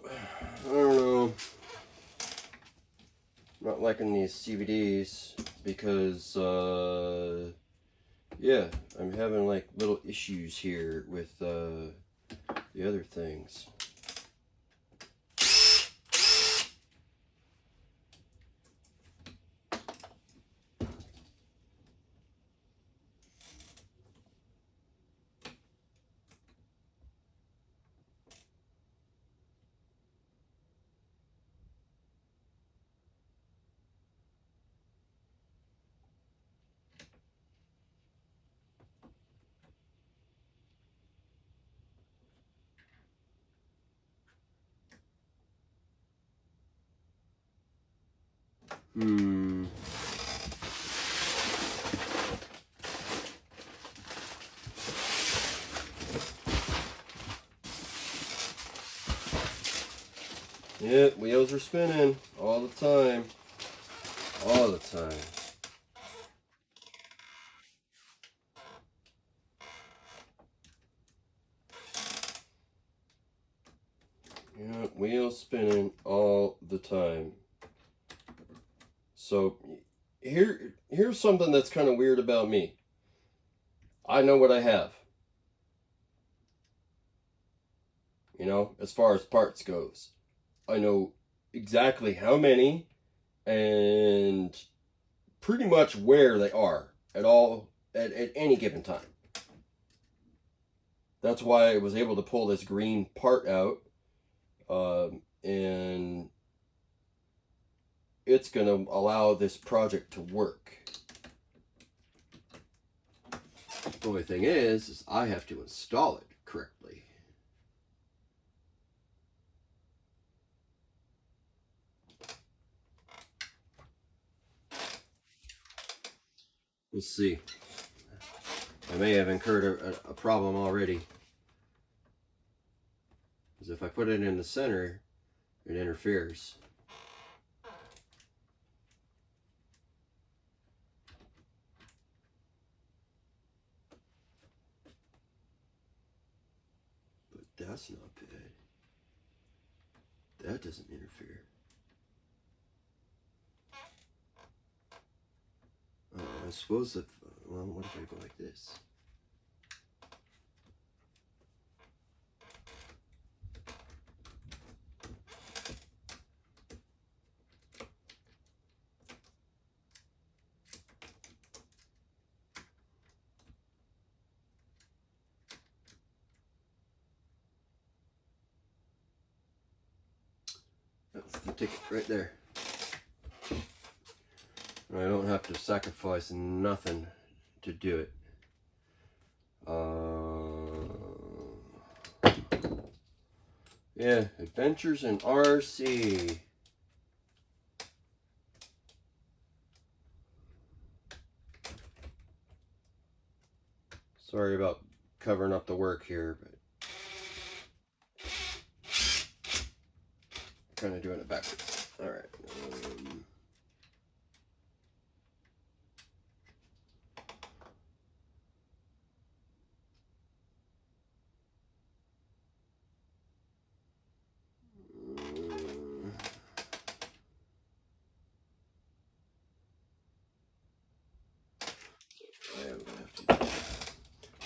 I don't know. Not liking these CVDs because, yeah, I'm having like little issues here with the other things. Yep, wheels are spinning all the time. All the time. Yep, wheels spinning all the time. So here's something that's kind of weird about me. I know what I have. You know, as far as parts goes. I know exactly how many and pretty much where they are at any given time. That's why I was able to pull this green part out, and it's going to allow this project to work. The only thing is I have to install it correctly. We'll see. I may have incurred a problem already. Because if I put it in the center, it interferes. But that's not bad. That doesn't interfere. I suppose if, well, what if I go like this? That's the ticket right there. I don't have to sacrifice nothing to do it. Yeah, Adventures in RC. Sorry about covering up the work here, but kind of doing it backwards. All right.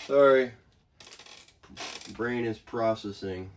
Sorry, brain is processing.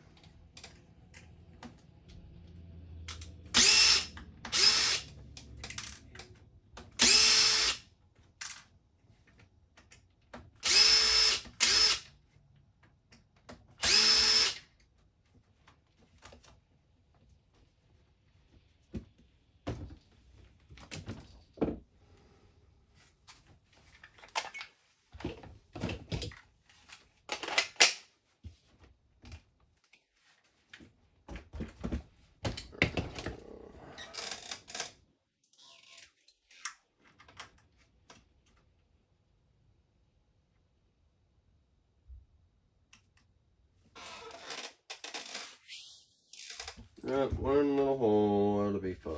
One little hole, that'll be fine.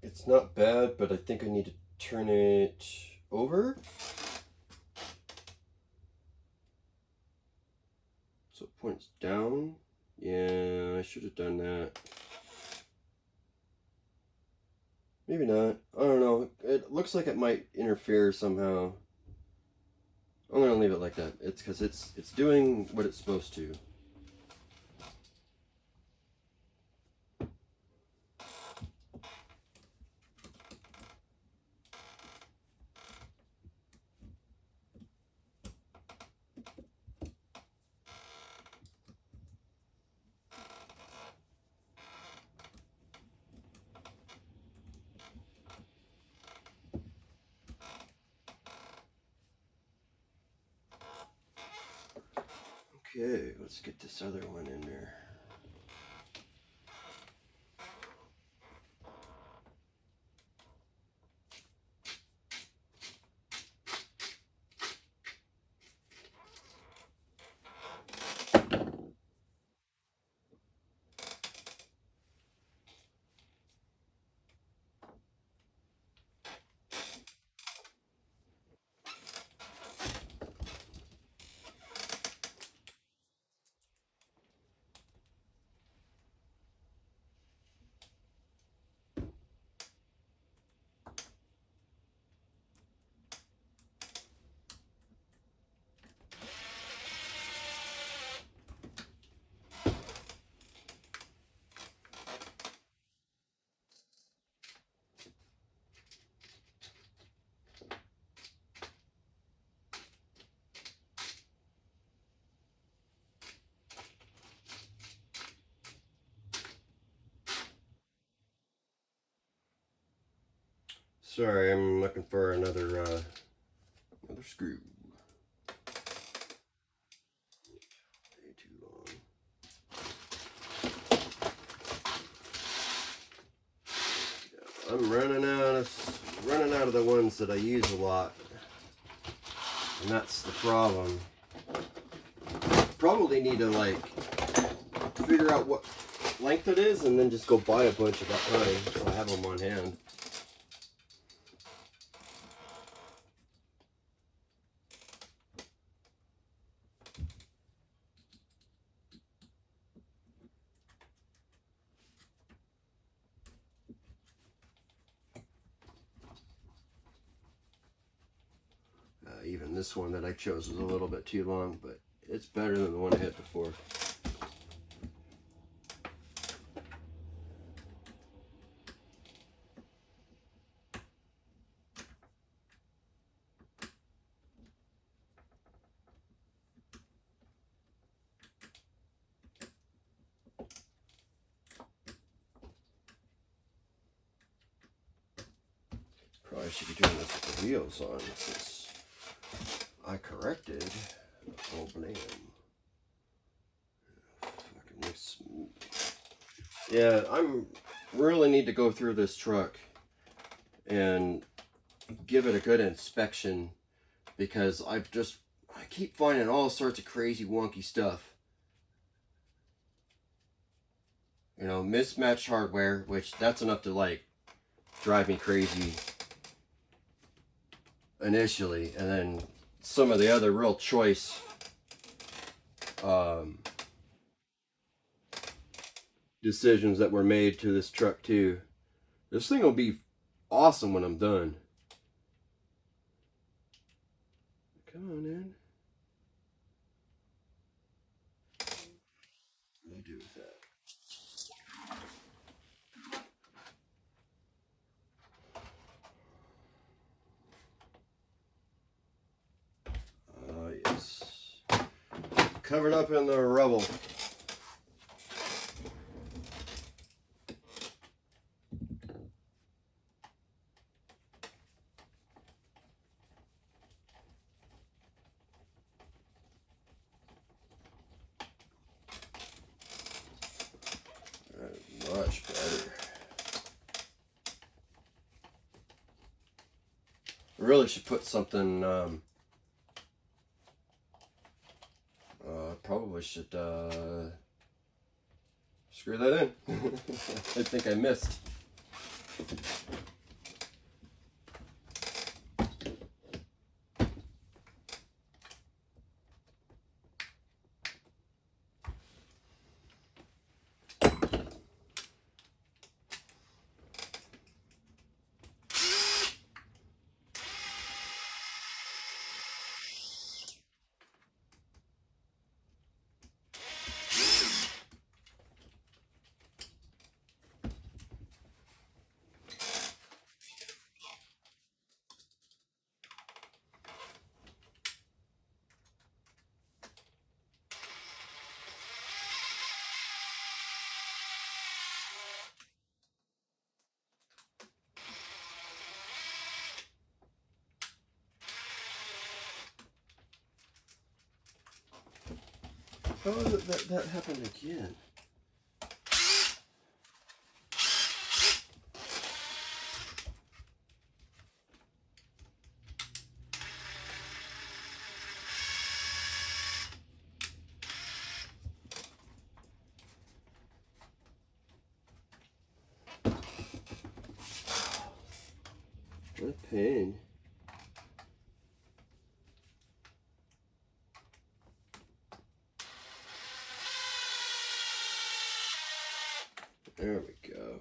It's not bad, but I think I need to turn it over. So it points down. Yeah, I should have done that. Maybe not. I don't know. It looks like it might interfere somehow. I'm gonna leave it like that. It's because it's doing what it's supposed to. Okay, let's get this other one in there. Sorry, I'm looking for another screw. Way too long. I'm running out of the ones that I use a lot, and that's the problem. Probably need to like figure out what length it is, and then just go buy a bunch at that time so I have them on hand. Even this one that I chose was a little bit too long, but it's better than the one I had before. Probably should be doing this with the wheels on, since I corrected. Oh, blame. Yeah, I'm really need to go through this truck and give it a good inspection, because I keep finding all sorts of crazy wonky stuff. You know, mismatched hardware, which that's enough to like drive me crazy initially, and then some of the other real choice decisions that were made to this truck too. This thing will be awesome when I'm done. Come on in. What do I do with that? Yes. Covered up in the rubble. Much better. I really should put something, probably should screw that in. I think I missed. Oh, that happened again. What a pain. There we go.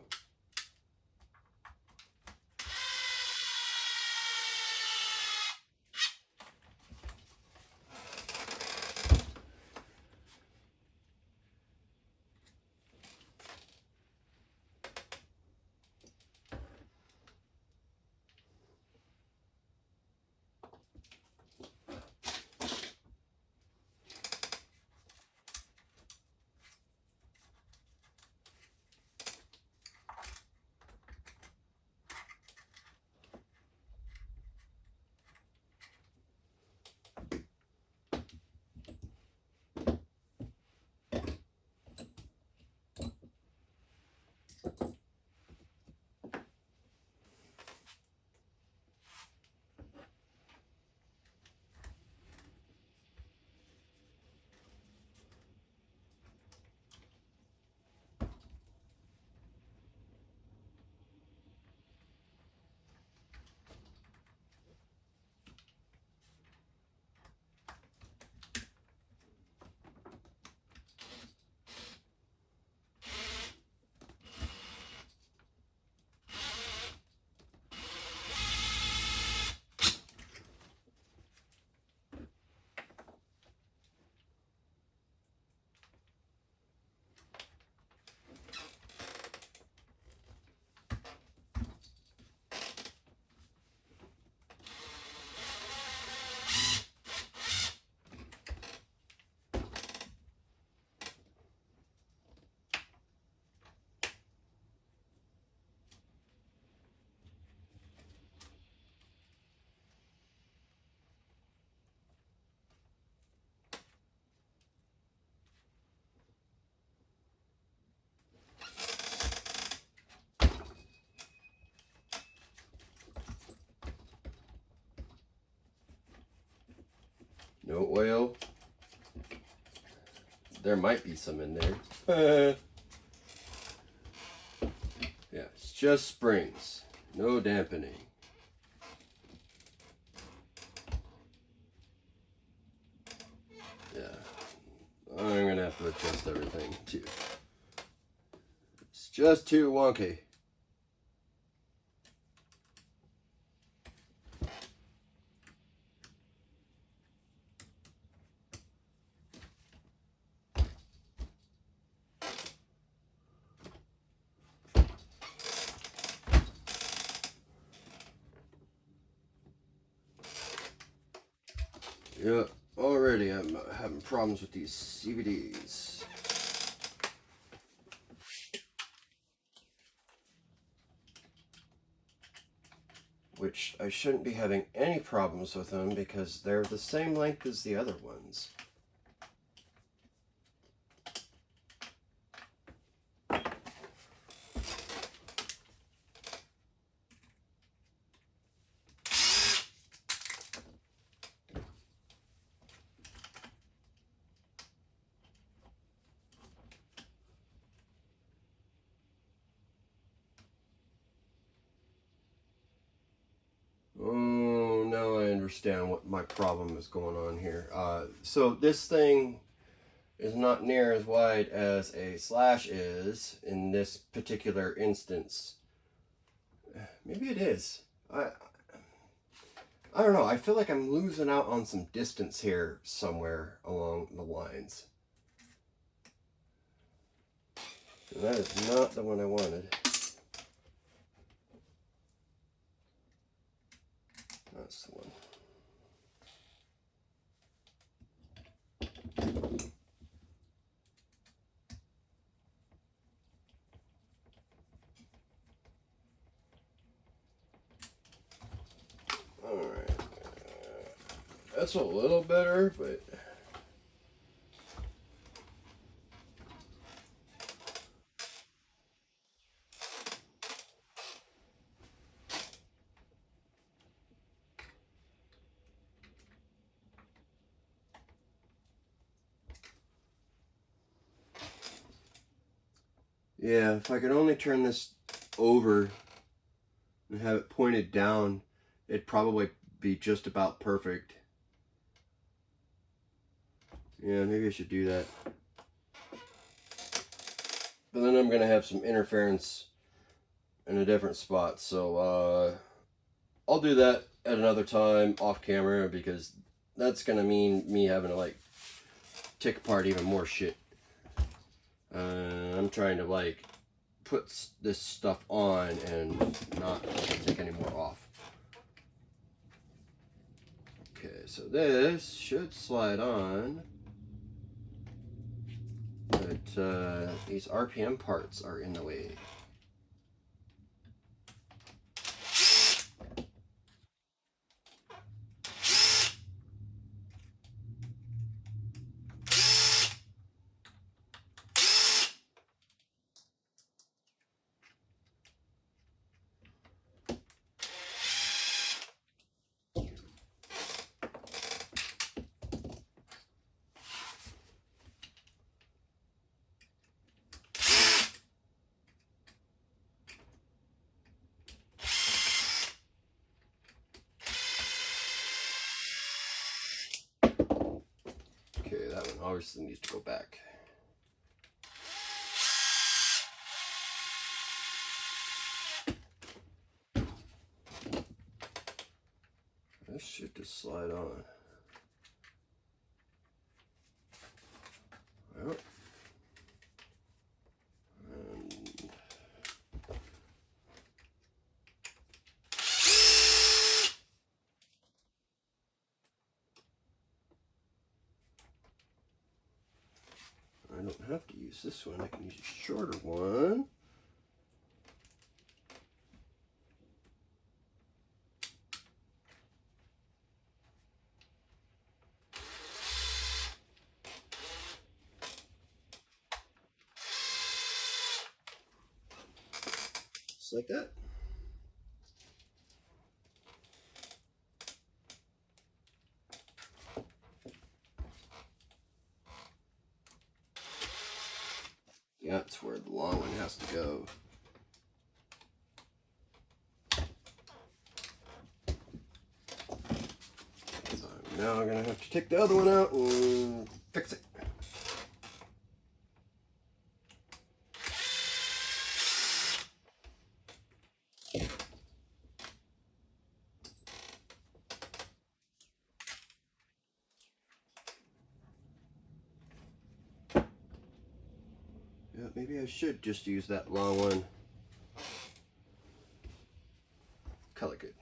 No oil. There might be some in there. Yeah, it's just springs. No dampening. Yeah. I'm gonna have to adjust everything too. It's just too wonky. Yeah, already I'm having problems with these CVDs. Which I shouldn't be having any problems with them because they're the same length as the other ones. Oh, now I understand what my problem is going on here. So this thing is not near as wide as a slash is in this particular instance. Maybe it is. I don't know. I feel like I'm losing out on some distance here somewhere along the lines. And that is not the one I wanted. That's the one. Alright. That's a little better, but Yeah, if I could only turn this over and have it pointed down, it'd probably be just about perfect. Yeah, maybe I should do that. But then I'm going to have some interference in a different spot. So I'll do that at another time off camera, because that's going to mean me having to like take apart even more shit. I'm trying to like put this stuff on and not take any more off. Okay, so this should slide on, but these RPM parts are in the way. Okay, that one obviously needs to go back. This should just slide on. Well, and I don't have to use this one. I can use a shorter one. Just like that. Yeah, that's where the long one has to go. So now I'm going to have to take the other one out and fix it. Yeah, maybe I should just use that long one. Color good.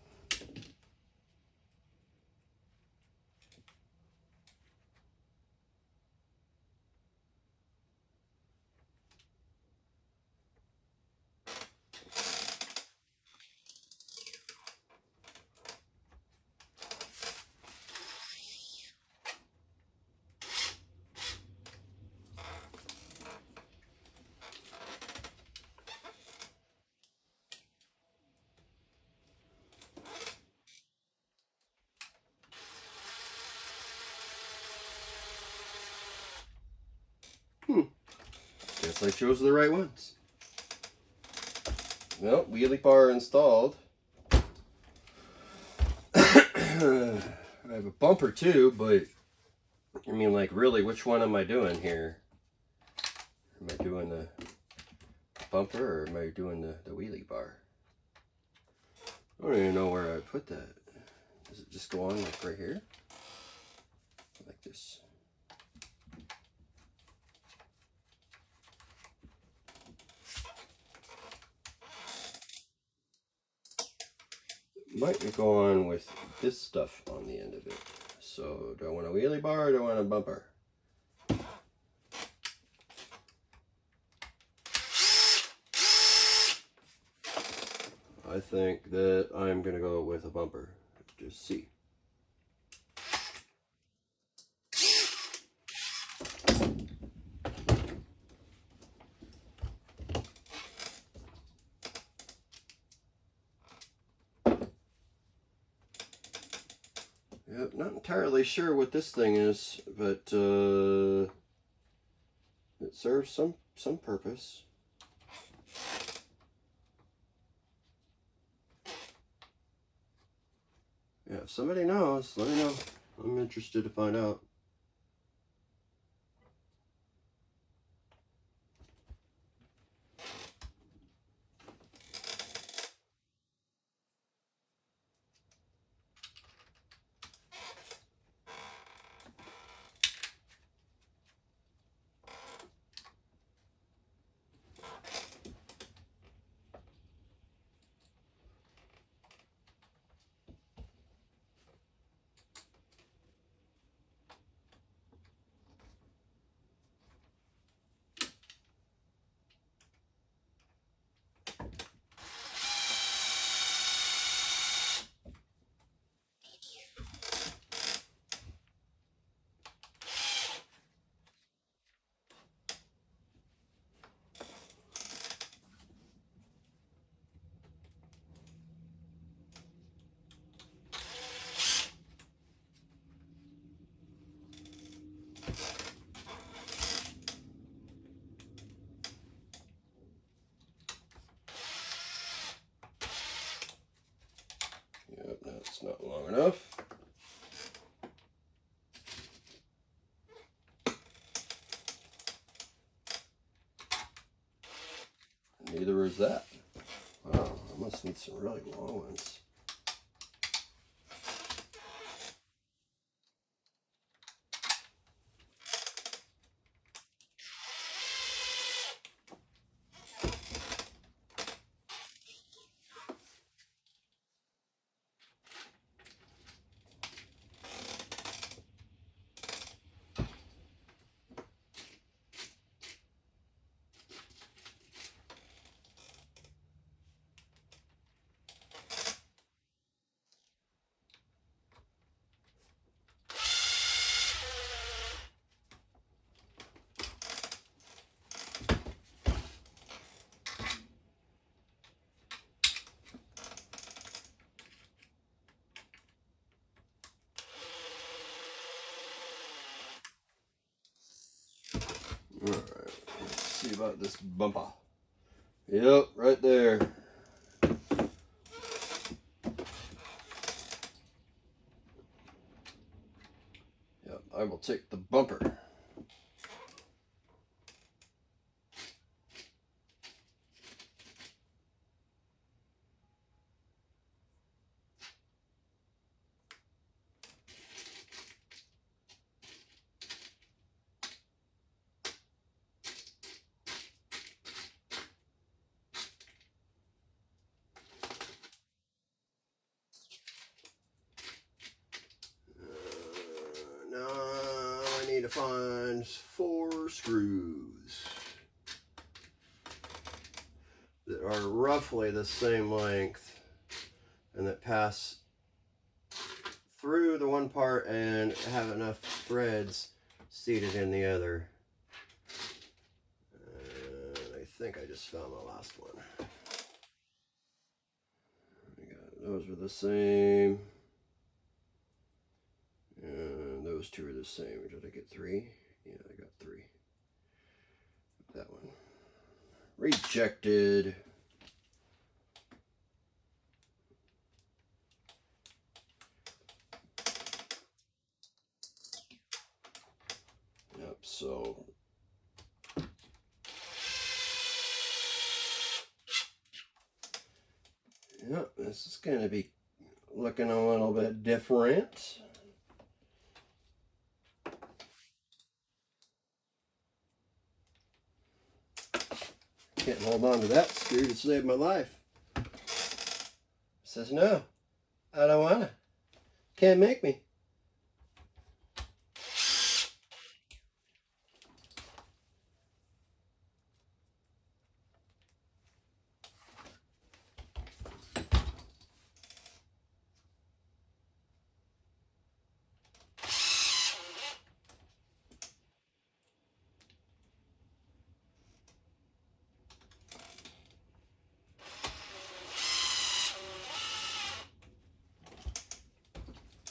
Guess I chose the right ones. Well, wheelie bar installed. I have a bumper too, but I mean, like, really, which one am I doing here? Am I doing the bumper or am I doing the wheelie bar? I don't even know where I put that. Does it just go on like right here? Like this. Might go on with this stuff on the end of it. So do I want a wheelie bar or do I want a bumper? I think that I'm gonna go with a bumper. Just see. Yep, not entirely sure what this thing is, but it serves some purpose. if somebody knows, let me know. I'm interested to find out. Yep, that's not long enough. Neither is that. Wow, I must need some really long ones. Alright, let's see about this bumper. Yep, right there. Yep, I will take the bumper. To find 4 screws that are roughly the same length and that pass through the one part and have enough threads seated in the other. I think I just found my last one. Those are the same. And those 2 are the same. Did I get 3? Yeah, I got 3. That one. Rejected. Yep, so. Yep, this is going to be looking a little bit different. Can't hold on to that screw to save my life. Says no, I don't wanna. Can't make me.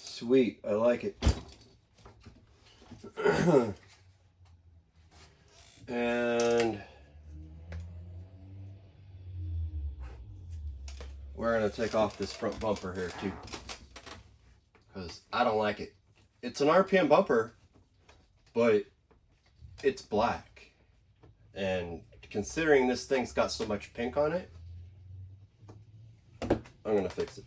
Sweet, I like it. And we're going to take off this front bumper here too. because I don't like it. It's an RPM bumper, but it's black. And considering this thing's got so much pink on it, I'm gonna fix it.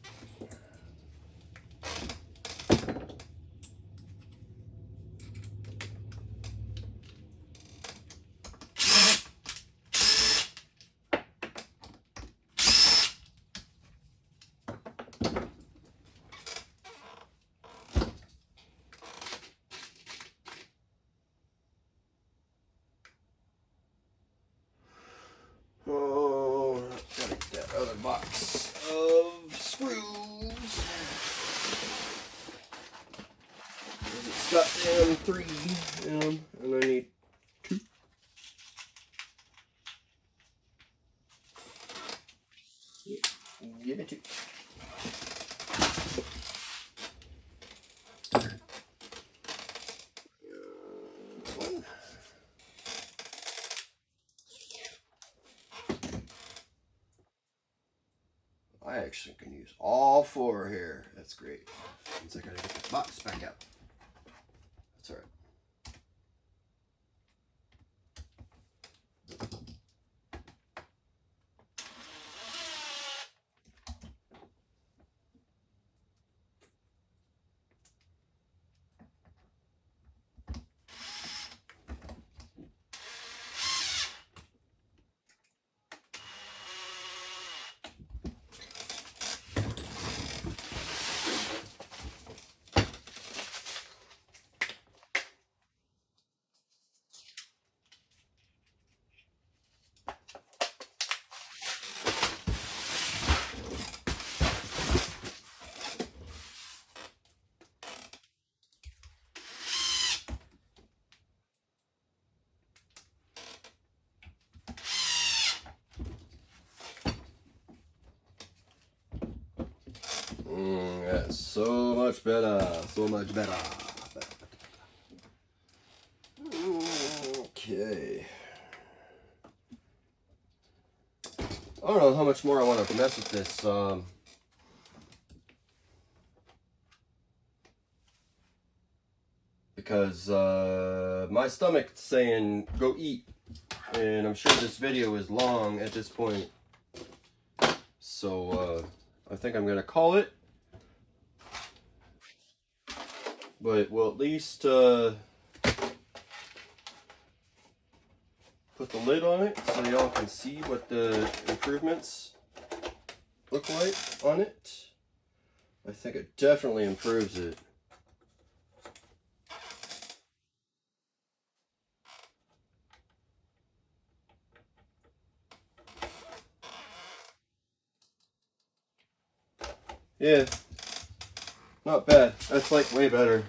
Oh, gotta get that other box of screws. It's got them 3 in them, and I need 2. Give it 2. One. I actually can use all 4 here. That's great. Means I gotta get the box back out. That's alright. That's so much better. So much better. Okay. I don't know how much more I want to mess with this. Because my stomach's saying go eat, and I'm sure this video is long at this point. So I think I'm gonna call it. But we'll at least put the lid on it so y'all can see what the improvements look like on it. I think it definitely improves it. Yeah, not bad. That's like way better.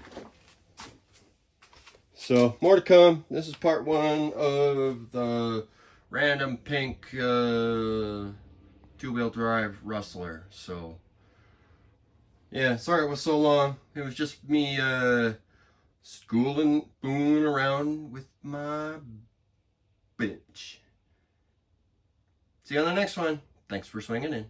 So more to come. This is part 1 of the random pink 2-wheel drive Rustler. So yeah, sorry it was so long. It was just me fooling around with my bench. See you on the next one. Thanks for swinging in.